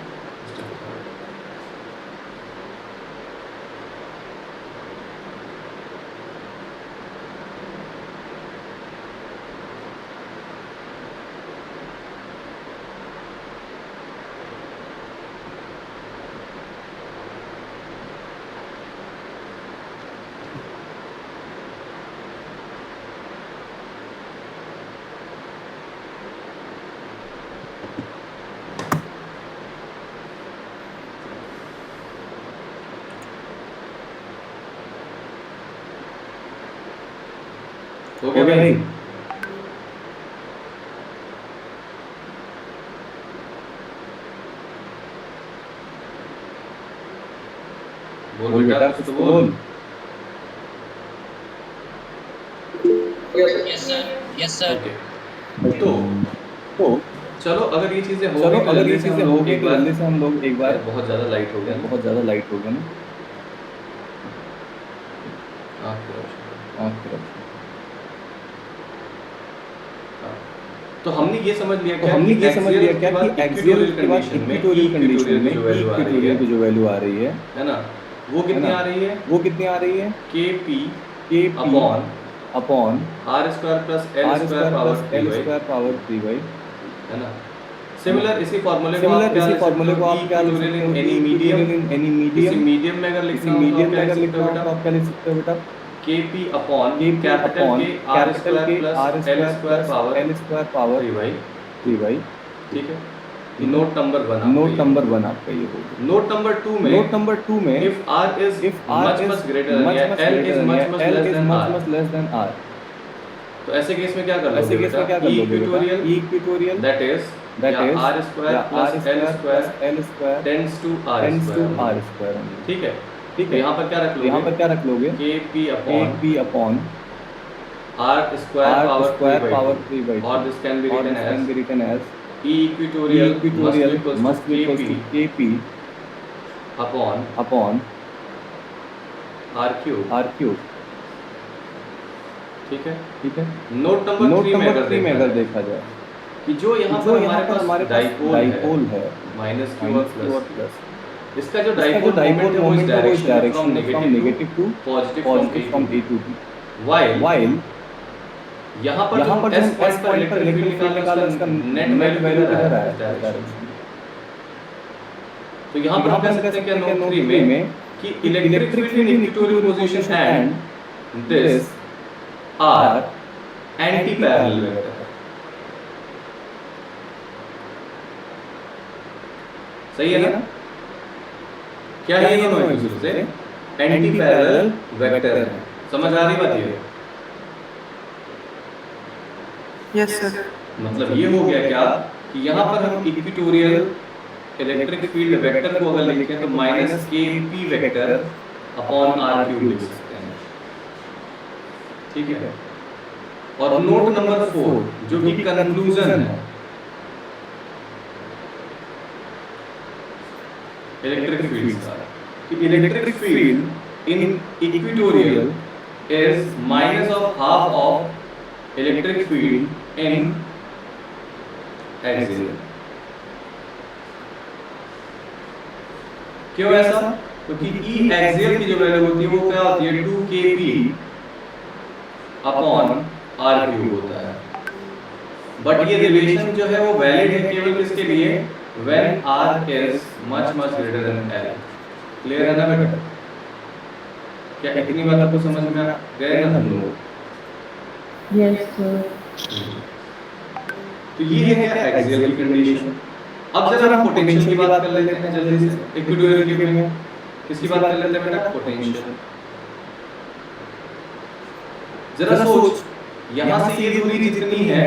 हो गया भाई? बोल बेटा, कुछ तो बोल। Yes sir. ओके, तो चलो अगर ये चीजें हो गई तो जल्दी से हम लोग एक बार बहुत ज्यादा लाइट हो गया ना। तो हमने ये समझ लिया क्या कि एक्सियल के बाद इक्वेटोरियल कंडीशन में इक्वेटोरियल की जो वैल्यू आ रही है ना, वो कितनी आ रही है? Kp upon r square plus l square power 3y, है ना। सिमिलर इसी फार्मूले को आप क्या लिख सकते हो? एनी मीडियम में अगर लिखना हो तो आप क्या लिख सकते हो बेटा? Kp अपॉन कैपिटल के r square plus l square power 3y। ठीक है, नोट नंबर 1 आपका ये होगा। नोट नंबर 2 में if r is much greater या l is much less than r, तो ऐसे केस में क्या कर लोगे बेटा? Equatorial that is r square plus l square tends to r square. ठीक है, तो यहाँ पर क्या रख लोगे? Kp upon r square power 3 और this can be written as equatorial must be equal to Kp upon r cube. ठीक है। नोट नंबर 3 में अगर देखा जाए कि जो यहाँ पर हमारे पास डाइपोल है माइनस q और प्लस, इसका जो डाइपोल मोमेंट है वो इस डायरेक्शन में from negative to positive from a to b, while यहाँ पर जो s पॉइंट पर इलेक्ट्रिक फील्ड निकाला उसका नेट वैल्यू किधर है? डायरेक्शन। तो यहाँ पर हम कह सकते हैं कि नोट 3 में कि electric field in equatorial position and this are anti parallel vector. सही है ना? क्या है ये दोनों एक दूसरे से एंटी पैरेलल वेक्टर है। समझ आ रही बात ये? Yes sir. मतलब ये हो गया क्या कि यहाँ पर हम इक्वेटोरियल इलेक्ट्रिक फील्ड वेक्टर को अगर लिखें तो minus Kp vector upon r cube लिख सकते हैं। ठीक है, और नोट नंबर 4 जो कि कंक्लूजन है इलेक्ट्रिक फील्ड का, कि electric field in equatorial is minus of half of electric field in axial. क्यों ऐसा? क्योंकि ई एक्सियल की जो वैल्यू होती है वो क्या होती है? 2kp अपॉन r क्यूब होता है। बट ये रिलेशन जो है वो वैलिड है केवल किसके लिए? when r is much greater than l। Clear है ना बेटा? क्या इतनी बात आपको समझ में आ गए ना हम लोग? Yes sir. तो ये है क्या एक्सियल की कंडीशन। अब जरा हम पोटेंशियल की बात कर लेते हैं जल्दी से इक्वेटोरियल केस में। किसकी बात कर लेते हैं बेटा? पोटेंशियल। जरा सोच, यहां से ये दूरी जितनी है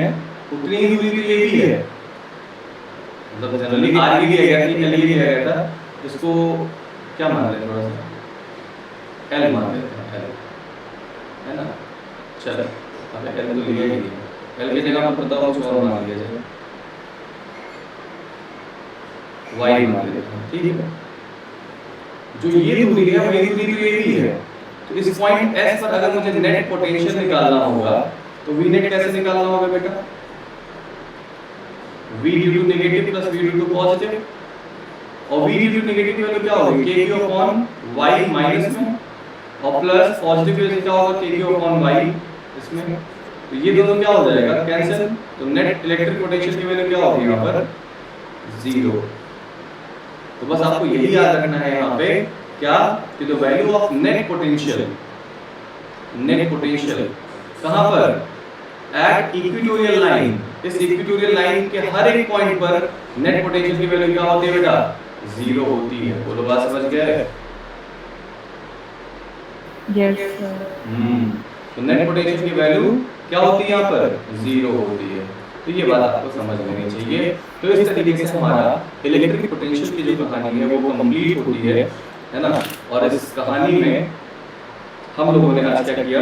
उतनी ही दूरी तो ये भी है, मतलब जनरली आर ये दिया गया था, एल ये दिया गया था, इसको क्या मान लें, थोड़ा सा एल मान लेते हैं, एल है ना। चलो अब एल तो लिया ही है, एल की जगह पर बताओ कुछ और मान लिया जाए, वाई मान लेते हैं, ठीक है। जो ये दूरी है वही दूरी तो ये भी है, तो इस पॉइंट एस पर अगर मुझे नेट पोटेंशियल निकालना होगा तो वी नेट कैसे निकालना होगा बेटा? v due to negative plus v due to positive, और v due to negative value क्या होगी? k q upon y minus में, और प्लस पॉजिटिव वैल्यू क्या होगा? k q अपॉन y इसमें। तो ये दोनों क्या हो जाएगा? कैंसिल। तो नेट इलेक्ट्रिक पोटेंशियल की वैल्यू क्या होगी यहां पर? 0। तो बस आपको यही याद रखना है यहां पे क्या, कि the value of net potential कहां पर? At equatorial line. इस इक्वेटोरियल लाइन के हर एक पॉइंट पर नेट पोटेंशियल की वैल्यू क्या होती है बेटा? 0 होती है। बोलो बात समझ गए? Yes sir. तो नेट पोटेंशियल की वैल्यू क्या होती है यहाँ पर? 0 होती है। तो ये बात आपको समझ लेनी चाहिए। तो इस तरीके से हमारा इलेक्ट्रिक पोटेंशियल की जो कहानी है वो कंप्लीट होती है ना। और इस कहानी में हम लोगों ने आज क्या किया?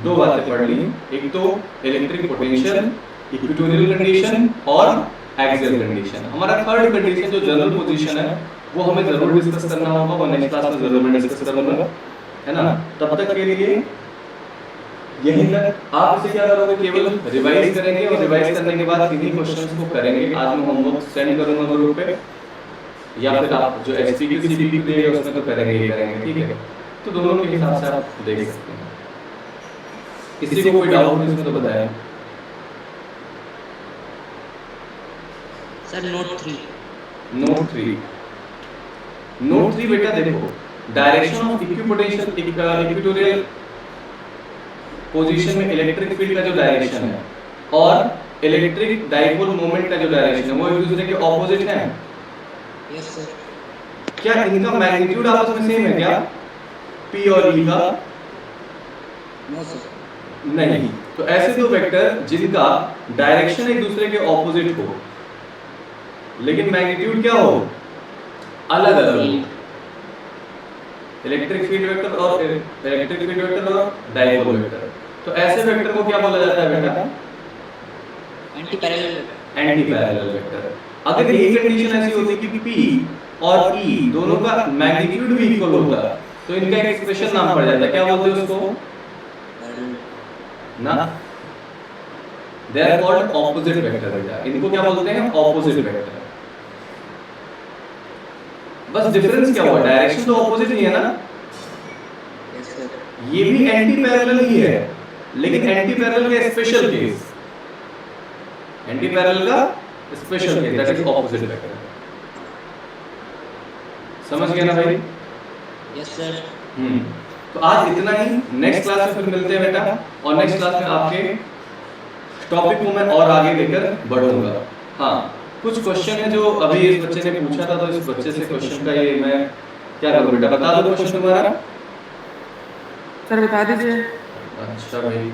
2 बातें पढ़ ली। एक तो इलेक्ट्रिक पोटेंशियल, इक्वेटोरियल कंडीशन और एक्सियल कंडीशन। हमारा थर्ड कंडीशन जो जनरल पोजीशन है वो हमें जरूर डिस्कस करना होगा, वो नेक्स्ट क्लास में जरूर मैं डिस्कस करूंगा, है ना। तब तक के लिए यही तक आप इसे क्या करोगे? केवल रिवाइज करेंगे, और रिवाइज करने के बाद किन्हीं क्वेश्चंस को करेंगे। आज मैं होमवर्क सेंड करूंगा ग्रुप पे, या फिर आप जो एसपीक्यू सीपीक्यू देंगे उसमें तो करेंगे ही करेंगे, ठीक है। तो दोनों के हिसाब से आप देख सकते हैं। किसी को कोई डाउट हो इसमें तो बताएं। सर नोट 3 बेटा देखो, डायरेक्शन ऑफ इक्वेटोरियल पोजीशन में इलेक्ट्रिक फील्ड का जो डायरेक्शन है और इलेक्ट्रिक डाइपोल मोमेंट का जो डायरेक्शन है वो एक दूसरे के ऑपोजिट है। Yes sir. क्या इनका मैग्नीट्यूड आपस में सेम है क्या? P और E का? No sir. नहीं। तो ऐसे दो वेक्टर जिनका डायरेक्शन एक दूसरे के ऑपोजिट हो लेकिन मैग्नीट्यूड क्या हो? अलग अलग हो। इलेक्ट्रिक फील्ड वेक्टर और डाइपोल वेक्टर। तो ऐसे वेक्टर को क्या बोला जाता है बेटा? Anti parallel vector. अगर ये कंडीशन ऐसी होती कि P और E दोनों का मैग्नीट्यूड भी इक्वल होता तो इनका एक एक्सप्रेशन नाम पड़ जाता, क्या बोलते हैं उसको ना? They are called opposite vector बेटा। इनको क्या बोलते हैं? Opposite vector. बस डिफरेंस क्या हुआ? डायरेक्शन तो ऑपोजिट ही है ना। Yes sir. ये भी एंटी पैरेलल ही है, लेकिन एंटी पैरेलल का स्पेशल केस, एंटी पैरेलल का special case that is opposite vector. समझ गए ना भाई? Yes sir. तो आज इतना ही। नेक्स्ट क्लास में फिर मिलते हैं बेटा, और नेक्स्ट क्लास में आपके टॉपिक को मैं और आगे लेकर बढ़ूंगा। हाँ, कुछ क्वेश्चन है जो अभी इस बच्चे ने पूछा था, तो इस बच्चे से क्वेश्चन का ये मैं क्या करूं बेटा? बता दो क्वेश्चन तुम्हारा। सर बता दीजिए। अच्छा भाई,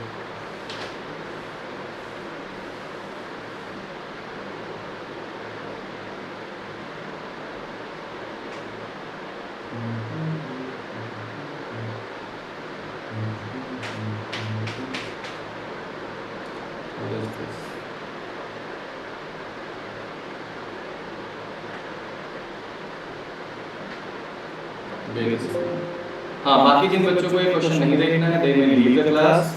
हाँ, बाकी जिन बच्चों को ये क्वेश्चन नहीं देखना है they will leave the class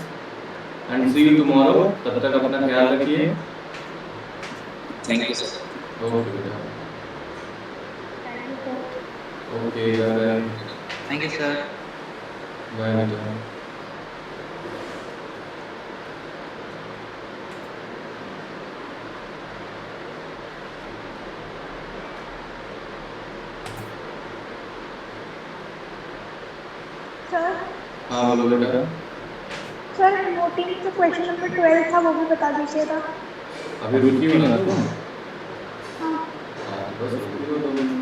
and see you tomorrow. तब तक अपना ख्याल रखिए। Thank you sir. ओके बेटा, okay bye thank you sir. Bye बेटा। सर हाँ बोलो बेटा। सर सर नोटिंग जो क्वेश्चन नंबर 12 था वो भी बता दीजिएगा। अभी रुकी हो ना तुम? हाँ हाँ तो बस रुकी हो 2 मिनट।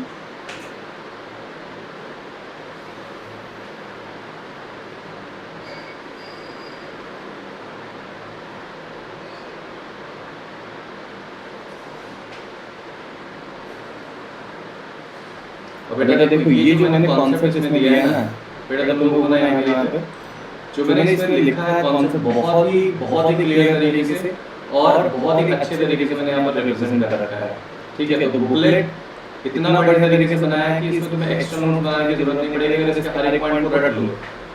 और बेटा देखो ये जो मैंने कॉन्सेप्ट इसमें दिया है ना बेटा तुम लोगों को यहाँ पे जो मैंने इसमें लिखा है कॉन्सेप्ट बहुत ही क्लियर तरीके से और बहुत ही अच्छे तरीके से मैंने यहाँ पर रिप्रेजेंट कर रखा है। ठीक है, तो बुकलेट इतना बढ़िया तरीके से बनाया है कि इसमें तुम्हें एक्स्ट्रा नोट बनाने की जरूरत नहीं पड़ेगी, अगर इसके हर एक पॉइंट को रट लो।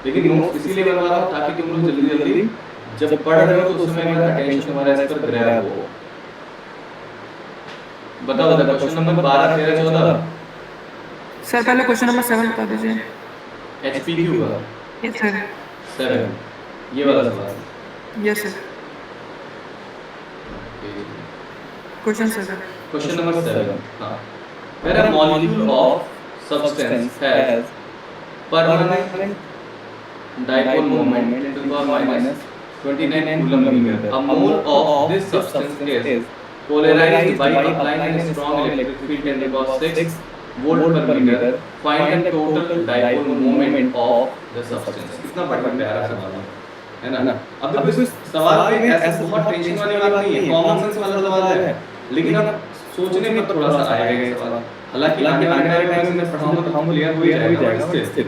लेकिन नोट्स इसीलिए बना रहा हूँ ताकि तुम लोग जल्दी जल्दी जब पढ़ रहे हो तो उस समय अटेंशन तुम्हारा इस पर ग्रैब हो। बताओ क्वेश्चन नंबर 12, 13, 14। सर पहले क्वेश्चन नंबर 7 बता दीजिए। HPQ का यस सर। 7 ये वाला सवाल। Yes sir. Question 7। Question number 7, हाँ, where a molecule of substance has permanent dipole moment 10 to the power minus 29 coulomb meter. A mole of this substance is polarized by applying a strong electric field 10 to the power 6 volt per meter. Find the total dipole moment of the substance. कितना बढ़िया प्यारा सवाल है ना? अब देखो इस सवाल में ऐसा बहुत टेंशन वाली बात नहीं है, कॉमन सेंस वाला सवाल है, लेकिन अब सोचने में थोड़ा सा आएगा ये सवाल। हालांकि आने वाले टाइम में पढ़ाऊंगा तो क्लियर हो ही जाएगा स्थिर।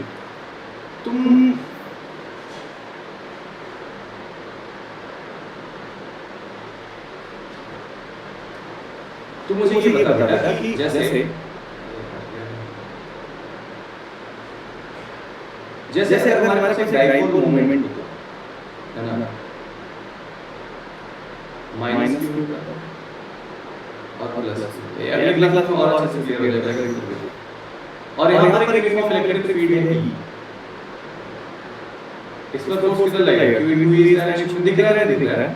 तुम मुझे ये बता बेटा कि जैसे अगर हमारे पास डाइपोल मोमेंट है ना, माइनस q और प्लस ये अगले क्लास में और अच्छे से क्लियर हो जाएगा। और यहाँ पर एक रिफ्लेक्टेड फील्ड है E, इस पर फोर्स कितना लगेगा? q * e डायरेक्शन में दिख रहा है।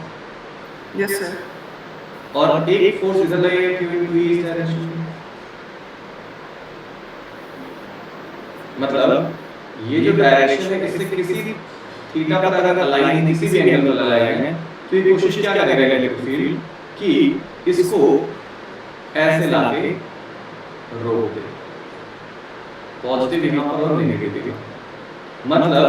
Yes sir. और एक फोर्स इधर लगेगा q * e डायरेक्शन में। मतलब ये जो डायरेक्शन है इससे किसी थीटा पर अगर अलाइन किसी भी एंगल पर लगाए हैं तो ये कोशिश क्या करेगा इलेक्ट्रिक फील्ड कि इसको ऐसे लाके रोक दे, पॉजिटिव यहाँ पर और नेगेटिव। मतलब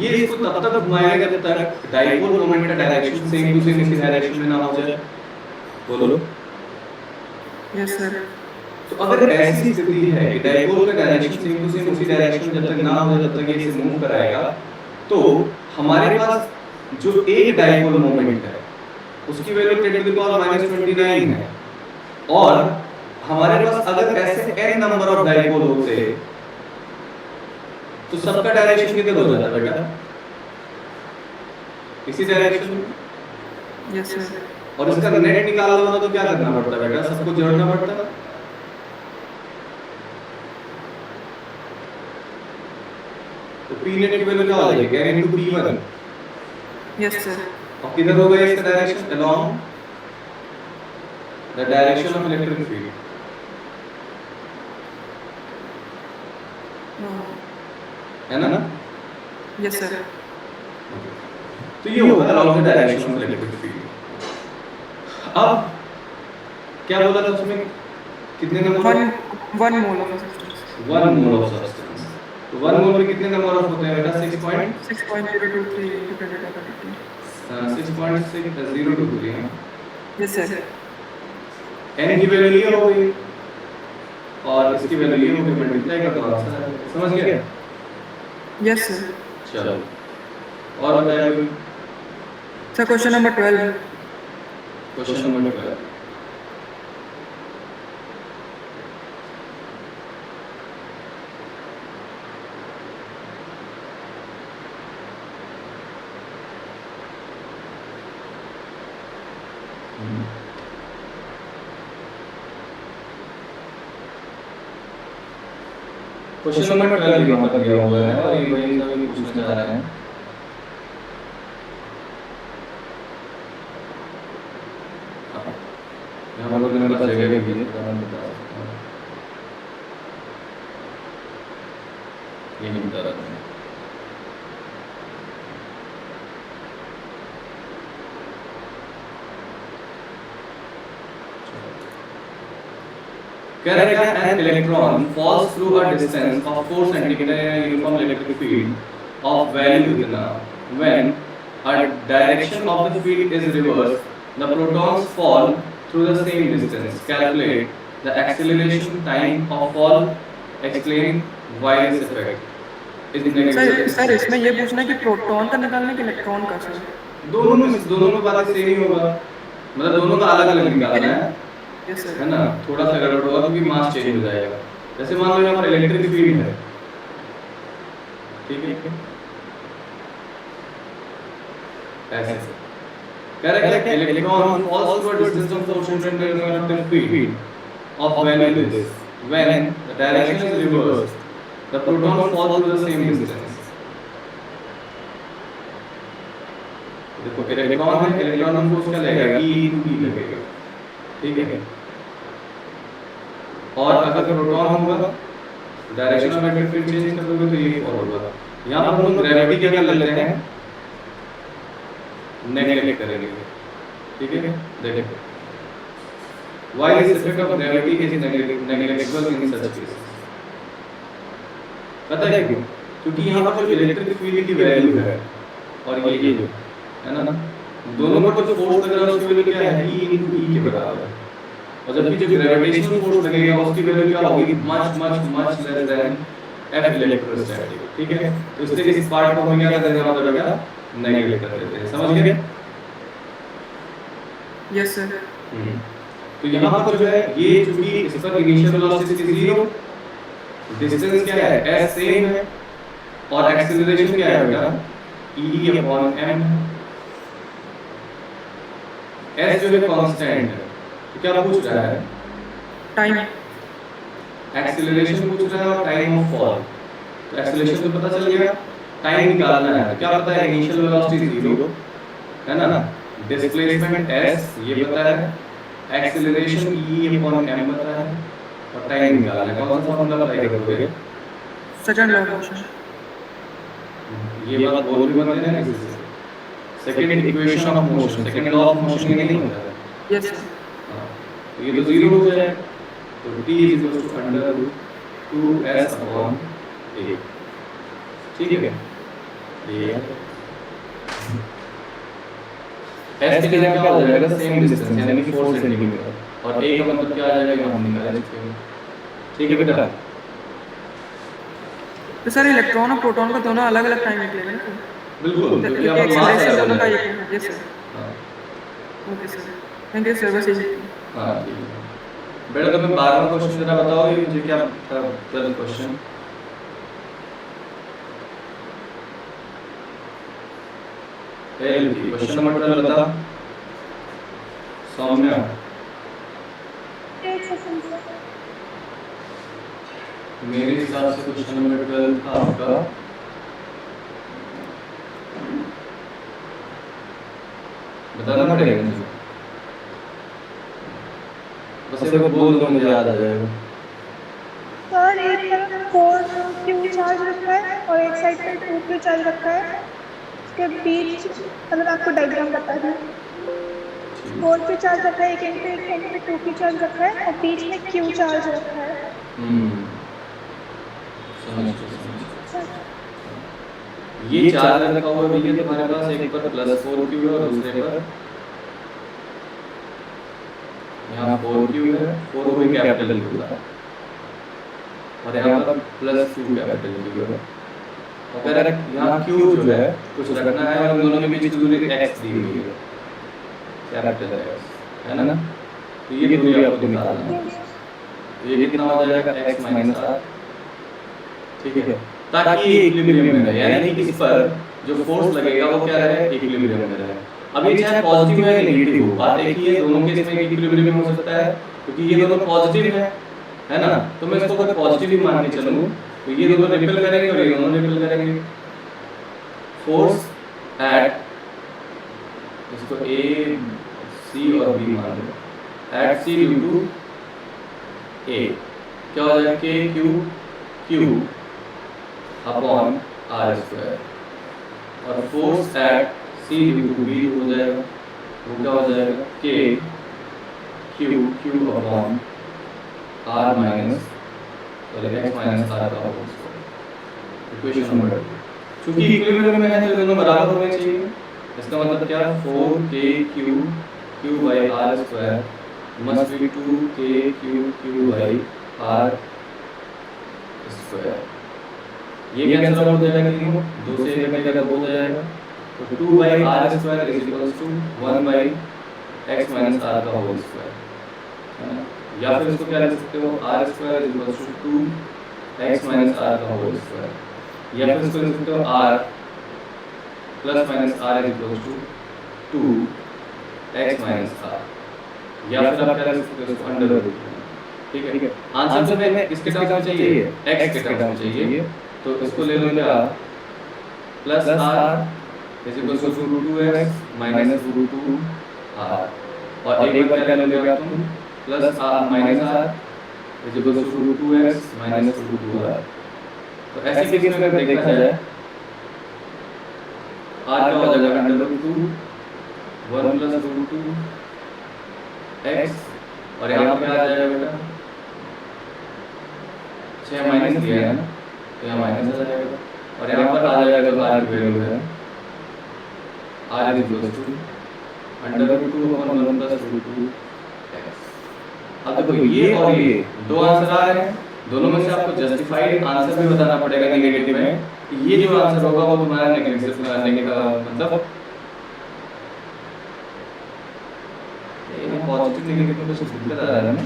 ये इसको तब तक घुमाएगा जब तक डाइपोल मोमेंट का डायरेक्शन सेम टू सेम इसी डायरेक्शन में ना हो जाए। बोलो। Yes sir. तो अगर ऐसी स्थिति है कि डाइपोल का डायरेक्शन सेम टू सेम उसी डायरेक्शन में जब तक ना हो जब तक ये इसे मूव कराएगा, तो हमारे पास जो एक डाइपोल मोमेंट है उसकी वैल्यू 10 टू द पावर -29 है। और हमारे पास अगर ऐसे n नंबर ऑफ डाइपोल होते तो सबका डायरेक्शन कितना हो जाता बेटा? इसी डायरेक्शन में। Yes sir. और इसका नेट निकालना हो तो क्या करना पड़ता बेटा? सबको जोड़ना पड़ता। तो p नेट की वैल्यू क्या हो जाएगी? n * p1। Yes sir. और किधर होगा इसका direction? along the direction of electric field। है ना? Yes sir. तो ये होगा along the direction of electric field। अब क्या बोला था उसमें? कितने number? 1 mole of substance. 1 mole of substance. तो 1 मोल में कितने नंबर ऑफ होते हैं बेटा? 6.023 6.023 है। Yes sir. n की वैल्यू ये हो गई और इसकी वैल्यू ये हो गई, मल्टीप्लाई कर दो आंसर। समझ गए? Yes sir. चलो और बताइए sir question number 12। Question number 12। Question number 12 यहाँ पर दिया हुआ है और ये वही सभी पूछना चाह रहे हैं। यहाँ पर मेरे पास जगह भी है, तो मैं बता सकता हूँ। ये नहीं बता रहा था। कह रहा है an electron falls through a distance of 4 centimeter in a uniform electric field of value इतना when a direction of the field is reversed, the protons fall through the same distance. Calculate the acceleration time of fall. Explain why this effect is negative. Sir इसमें ये पूछना है कि proton का निकालना कि electron का सर? दोनों में बात सेम ही होगा, मतलब दोनों का अलग अलग निकालना है, यस सर। है ना। थोड़ा सा गड़बड़ होगा क्योंकि मास चेंज हो जाएगा। जैसे मान लो यहाँ पर इलेक्ट्रिक फील्ड है, ठीक है, ऐसे कह रहा है कि electron falls through a distance of 4 centimeter in an electric field of value this when the direction is reversed, the proton falls through the same distance. देखो इलेक्ट्रॉन है, इलेक्ट्रॉन हमको उसका लगेगा E लगेगा, ठीक है। और अगर प्रोटॉन होगा direction of magnetic field change कर दोगे तो ये फॉल होगा। यहाँ पर हम ग्रेविटी क्या कर लेते हैं, नेगलेक्ट करेंगे, ठीक है। देखो why this effect of gravity is neglectable in such cases, पता है क्यों? क्योंकि यहाँ पर जो इलेक्ट्रिक फील्ड की वैल्यू है और ये जो है ना, दोनों पर जो फोर्स लग रहा है उसकी वैल्यू क्या है, E के बराबर है। और जबकि जो ग्रेविटेशनल फोर्स लगेगा उसकी वैल्यू क्या होगी, much much much less then F electrostatic, ठीक है। तो इसलिए इस पार्ट को हम क्या कर देना मतलब क्या, नेगलेक्ट कर देते हैं, समझ गए? Yes sir. तो यहाँ पर जो है ये चूंकि इस पर इनिशियल वेलोसिटी 0, डिस्टेंस क्या है s सेम है, और एक्सीलरेशन क्या है बेटा, E/m। s जो है कांस्टेंट है, तो क्या पूछ रहा है, टाइम। एक्सीलरेशन पूछ रहा है और टाइम ऑफ फॉल। तो एक्सीलरेशन तो पता चल गया, टाइम निकालना है। क्या पता है, इनिशियल वेलोसिटी 0 है ना, डिस्प्लेसमेंट s ये पता है, एक्सीलरेशन E/m पता है, और टाइम निकालना है। कौन सा फॉर्मूला अप्लाई करोगे, सेकंड लॉ ऑफ मोशन। ये बात बोल भी बनते हैं ना, second equation of motion, second law of motion ये नहीं होता है। Yes sir. तो ये तो 0 हो जाए, तो t √2s/a, ठीक है। ये s की जगह क्या हो जाएगा, सेम डिस्टेंस यानी कि 4 सेंटीमीटर, और a का मतलब क्या आ जाएगा, हम निकाल सकते हैं, ठीक है बेटा। तो सर इलेक्ट्रॉन और प्रोटॉन का दोनों अलग अलग टाइम निकलेगा ना? बिल्कुल, क्योंकि आप मास एक्सीलरेशन अलग दोनों का है। एक है। Yes sir. हाँ okay sir, thank you sir. बस यही। हाँ ठीक है बेटा। तो मैं 12वां क्वेश्चन जरा बताओ, ये मुझे क्या था 12 क्वेश्चन। क्वेश्चन नंबर 12 बता सौम्या। एक सेकंड सर। मेरे हिसाब से क्वेश्चन नंबर 12 था आपका बताना पड़ेगा मुझे, बस एक बार बोल दो मुझे याद आ जाएगा। सर एक तरफ 4q चार्ज रखा है और एक साइड पे 2q चार्ज रखा है, उसके बीच अगर आपको डायग्राम बता दूं, 4q चार्ज रखा है, एक एंड पे 2q चार्ज रखा है और बीच में q चार्ज रखा है। समझ ये चार्ज रखा हुआ है ये तुम्हारे पास, एक पर +4q है और दूसरे पर यहाँ 4q है, 4 को कैपिटल Q है और यहाँ पर +2 कैपिटल Q है। अगर यहाँ Q जो है कुछ रखना है और दोनों के बीच दूरी x दी हुई है, कैपिटल X है ना, तो ये दूरी आपको निकालना है। तो ये कितना हो जाएगा, x - r, ठीक है, ताकि ये इक्विलिब्रियम में रहे, यानी कि इस पर जो फोर्स लगेगा वो क्या रहे, इक्विलिब्रियम में रहे। अब ये चाहे पॉजिटिव है नेगेटिव हो, बात एक ही है, दोनों के इसमें इक्विलिब्रियम हो सकता है क्योंकि ये दोनों पॉजिटिव है ना। तो मैं इसको अगर पॉजिटिव ही मान के चलूं तो ये दोनों रिपेल करेंगे और ये दोनों रिपेल करेंगे। फोर्स एट, इसको A C और B मान लो, at C due to A क्या हो जाएगा, Q अपॉन r², और force at C due to B हो जाएगा, वो क्या हो जाएगा, Q upon R minus X minus R का होल स्क्वायर। इक्वेशन नंबर 2, चूंकि इक्विलिब्रियम में है तो दोनों बराबर होने चाहिए। इसका मतलब क्या, 4kq q by r square must be 2kq q by r square. ये कैंसिल आउट हो जाएगा, तीनों 2 से 1 कटेगा 2 हो जाएगा, तो 2 by r square is equal to 1 by x minus r का होल स्क्वायर, है ना। या फिर इसको क्या लिख सकते हो, r square is equal to 2x minus r का होल स्क्वायर, या फिर इसको लिख सकते हो r plus minus r is equal to 2x minus r, या फिर आप क्या लिख सकते हो इसको अंडर रूट। ठीक है, आंसर तो हमें किसके टर्म में चाहिए, x के टर्म में चाहिए, तो इसको ले लो क्या, plus r is equal to root 2x minus root 2 r, और एक बार क्या ले लोगे आप तुम, plus r minus r is equal to root 2x minus root 2 r। तो ऐसे केस में अगर देखा जाए r क्या हो जाएगा, under root 2 1 plus root 2 x, और यहाँ पे आ जाएगा बेटा 6 माइनस दिया है ना, तो यहाँ माइनस आ जाएगा, और यहाँ पर आ जाएगा जो r की वैल्यू है r is equal to under root 2 upon 1 plus root 2 x। अब देखो ये और ये दो आंसर आ रहे हैं, दोनों में से आपको जस्टिफाइड आंसर भी बताना पड़ेगा नेगेटिव में, कि ये जो आंसर होगा वो तुम्हारा नेगेटिव मतलब ये पॉजिटिव नेगेटिव में कुछ दिक्कत आ रहा है ना।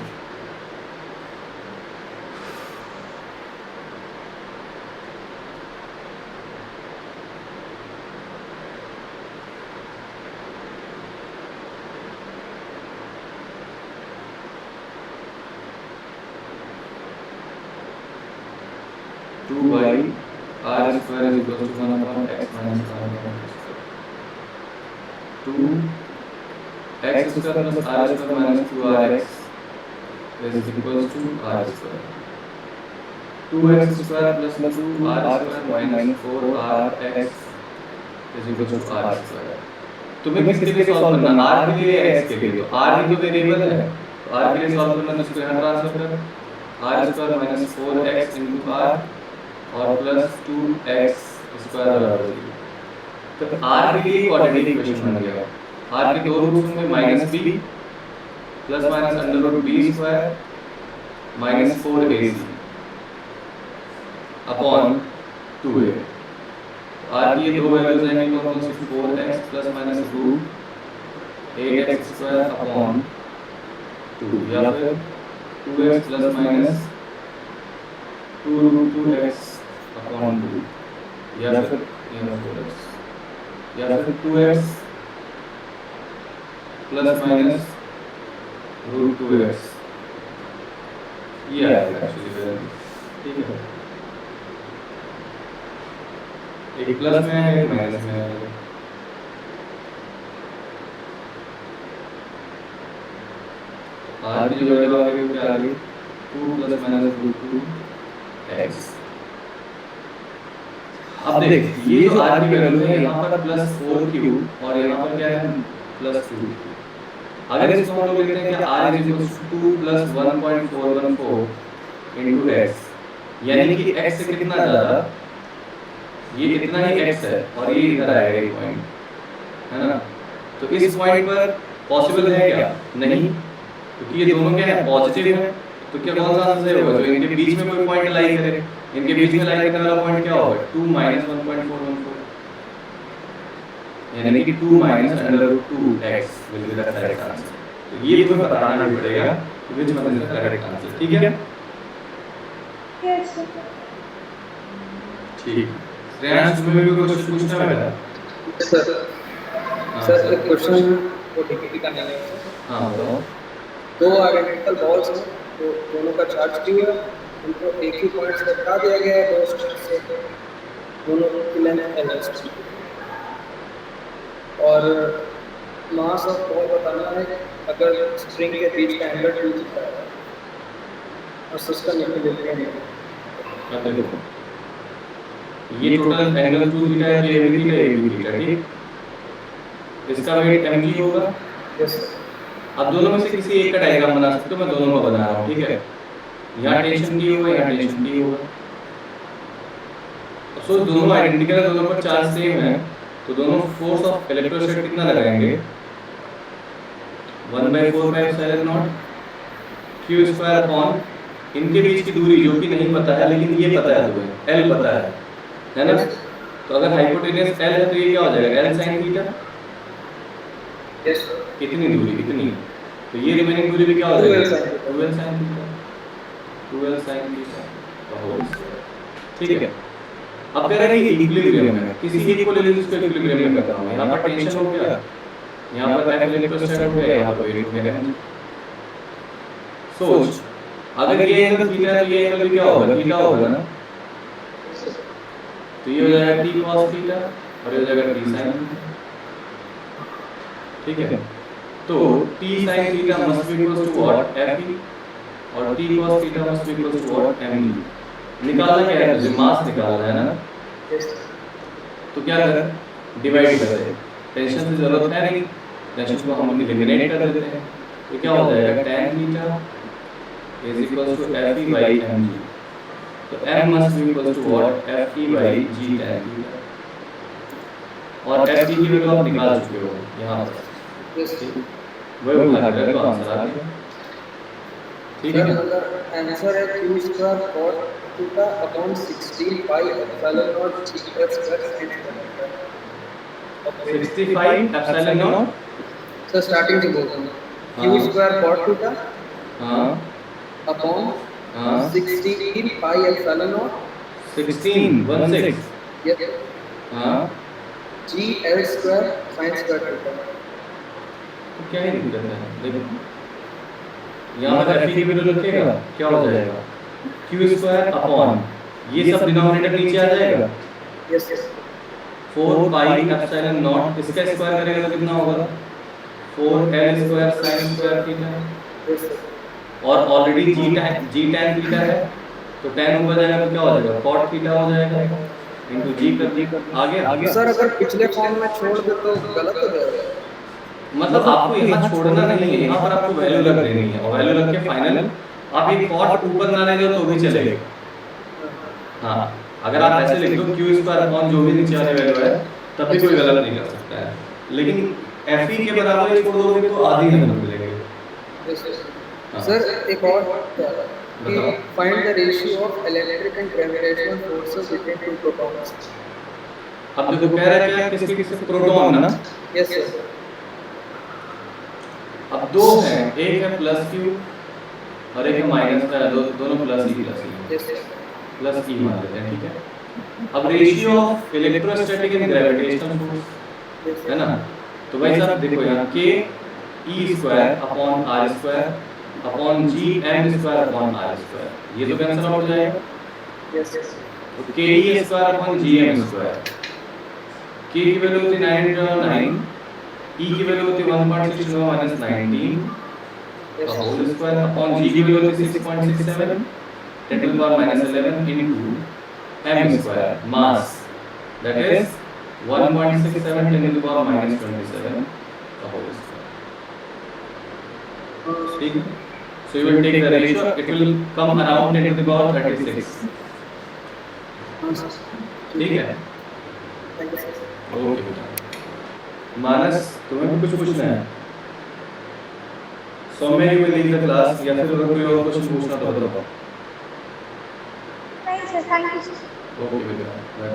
Two by R square is equal to 1 upon x minus r to x square plus r square minus 2rx is equal to r square, 2x square plus 2r square minus 4rx is equal to r square. तुम्हें किसके लिए solve करना, r के लिए या x के लिए, तो r ही तो वेरिएबल है, तो r के लिए सॉल्व करना तो इसको यहाँ ट्रांसफर कर, r square minus 4x into r और प्लस 2x स्क्वायर बराबर 0। तो r के लिए क्वाड्रेटिक इक्वेशन बन गया, r के दो रूट्स में minus b plus minus under root b square minus 4ac upon 2a। r की ये दो वैल्यूज आएंगी कौन सी, 4x plus minus root 8x square upon 2, या फिर 2x plus minus 2 root 2x upon 2, या फिर 4x, या फिर 2x plus minus root 2x, ये आएगा एक्चुअली। ठीक है, एक प्लस में है एक माइनस में है, आर की जो वैल्यू आ गई वो क्या आ गई, 2 प्लस माइनस रूट 2x। अब देख ये जो r की वैल्यू है यहाँ पर प्लस 4q और यहाँ पर क्या है प्लस 2q। अगर इसको हम लोग लिखते हैं कि r is equal to 2 plus 1.414 into x, यानी कि x से कितना ज्यादा, ये इतना ही x है और ये इधर आएगा ये पॉइंट, है ना। तो इस पॉइंट पर पॉसिबल है क्या, नहीं, क्योंकि ये दोनों क्या है पॉजिटिव है, तो क्या कौन सा आंसर होगा, जो इनके बीच में कोई पॉइंट लाई करे, इनके बीच में लाई करने वाला पॉइंट क्या होगा, 2 माइनस 1.414, यानी कि 2 minus under root 2x will be the correct answer. तो ये तुम्हें बताना भी पड़ेगा कि which one is the correct answer. ठीक है, यस ठीक। श्रेयांश तुम्हें भी कुछ पूछना है बेटा? सर सर एक क्वेश्चन को डिफिकल्ट करना है। हां बताओ। दो आइडेंटिकल बॉल्स हैं, तो दोनों का चार्ज क्यू है, उनको एक ही पॉइंट से हटा दिया गया है, दो स्ट्रिंग से, दोनों की लेंथ एल है, और मास ऑफ बॉल बताना है अगर स्ट्रिंग के बीच का एंगल 2 थीटा है और सिस्टम इक्विलिब्रियम है। अब देखो ये टोटल एंगल 2 थीटा है, ये भी थीटा, ये भी थीटा, ठीक। इसका वेट mg होगा। यस अब दोनों में से किसी एक का डायग्राम बना सकते हो, मैं दोनों का बना रहा हूँ, ठीक है। यहाँ टेंशन टी होगा, यहाँ टेंशन टी होगा। सो दोनों आइडेंटिकल है, दोनों पर चार्ज सेम है, तो दोनों फोर्स ऑफ इलेक्ट्रोस्टैटिक कितना लगाएंगे 1/4πε0 q स्क्वायर अपॉन इनके बीच की दूरी जो कि नहीं पता है लेकिन ये पता है तुम्हें l पता है ना। तो अगर हाइपोटेनस l है तो ये क्या हो जाएगा l sin थीटा, यस इतनी दूरी इतनी, तो ये रिमेनिंग दूरी भी क्या हो जाएगा 2l sin theta, 2l sin theta का होल स्क्वायर। ठीक है, अब कह रहे हैं कि इक्विलिब्रियम है, किसी एक को ले लीजिए उसको इक्विलिब्रियम में करना है। यहाँ पर टेंशन हो गया, यहाँ पर F इलेक्ट्रोस्टैटिक हो गया, यहाँ पर वेट हो गया। सोच अगर ये एंगल थीटा है तो ये एंगल भी क्या होगा थीटा होगा ना, तो ये हो जाएगा t cos थीटा और ये हो जाएगा t sin थीटा। ठीक है, तो t sin theta must be equal to what fe और t cos theta must be equal to what me। निकालना क्या है, तुझे मास निकालना है ना, तो क्या कर डिवाइड कर दे, टेंशन की जरूरत है नहीं, टेंशन को हम एलिमिनेट कर देते हैं, तो क्या हो जाएगा tan theta is equal to fe by mg। तो m must be equal to what fe by g tan theta, और fe की वैल्यू आप निकाल चुके हो यहाँ पर, वही उठा कर तो आंसर आ गया। ठीक है, आंसर है q square cos theta upon 16 pi epsilon not g plus sin theta. 65 epsilon not, sir starting से बोलता हूँ q स्क्वायर cos थीटा हां upon 16 pi epsilon not 16 yes हां g l square sin square theta. तो क्या ही दिक्कत है, देखो यहाँ पर fe की वैल्यू रखेगा क्या हो जाएगा q स्क्वायर अपॉन ये सब डिनोमिनेटर नीचे आ जाएगा, yes yes 4 pi epsilon not, इसका स्क्वायर करेगा तो कितना होगा 4l square sin square theta, और ऑलरेडी g tan थीटा है तो tan ऊपर जाएगा तो क्या हो जाएगा cot थीटा हो जाएगा इनटू g कर आगे। सर अगर पिछले फॉर्म में छोड़ दे तो गलत हो जाएगा, मतलब आपको यहाँ छोड़ना नहीं है, यहाँ पर आपको वैल्यू रख देनी है, और वैल्यू रख के फाइनल आप एक cot ऊपर ना ले जाओ तो भी चलेगा। हाँ, अगर आप ऐसे लिख दो q स्क्वायर अपॉन जो भी नीचे वाली वैल्यू है तब भी कोई गलत नहीं कर सकता है, लेकिन fe के बराबर ही छोड़ दोगे तो आधी नंबर मिलेंगे। सर एक और कि find the ratio of electric and gravitational forces between two protons. अब देखो कह रहा है क्या किसके किसके प्रोटॉन है ना, यस सर। अब दो हैं, एक है प्लस q और एक है माइनस का, दोनों plus e yes plus e मान लेते हैं। ठीक है, अब ratio of electrostatic and gravitational force है ना, तो भाई साहब देखो यहाँ k e square upon r square upon g m square upon r square, ये तो कैंसिल आउट हो जाएगा। यस यस तो k e square upon g m square, k की वैल्यू होती है 9 e की वैल्यू होती है 1.6 माइनस 19 का होल स्क्वायर अपॉन g की वैल्यू होती है 6.67 10 to the power minus 11 into m square mass that is 1.67 10 to the power minus 27 का होल स्क्वायर। ठीक है, so you will take the ratio, it will come around 10 to the power 36। ठीक है, okay बेटा। मानस तुम्हें भी कुछ पूछना है, Saumya you will leave the class, या फिर अगर कोई और क्वेश्चन पूछना तो बताओ। नहीं सर, थैंक यू। ओके बेटा, बाय।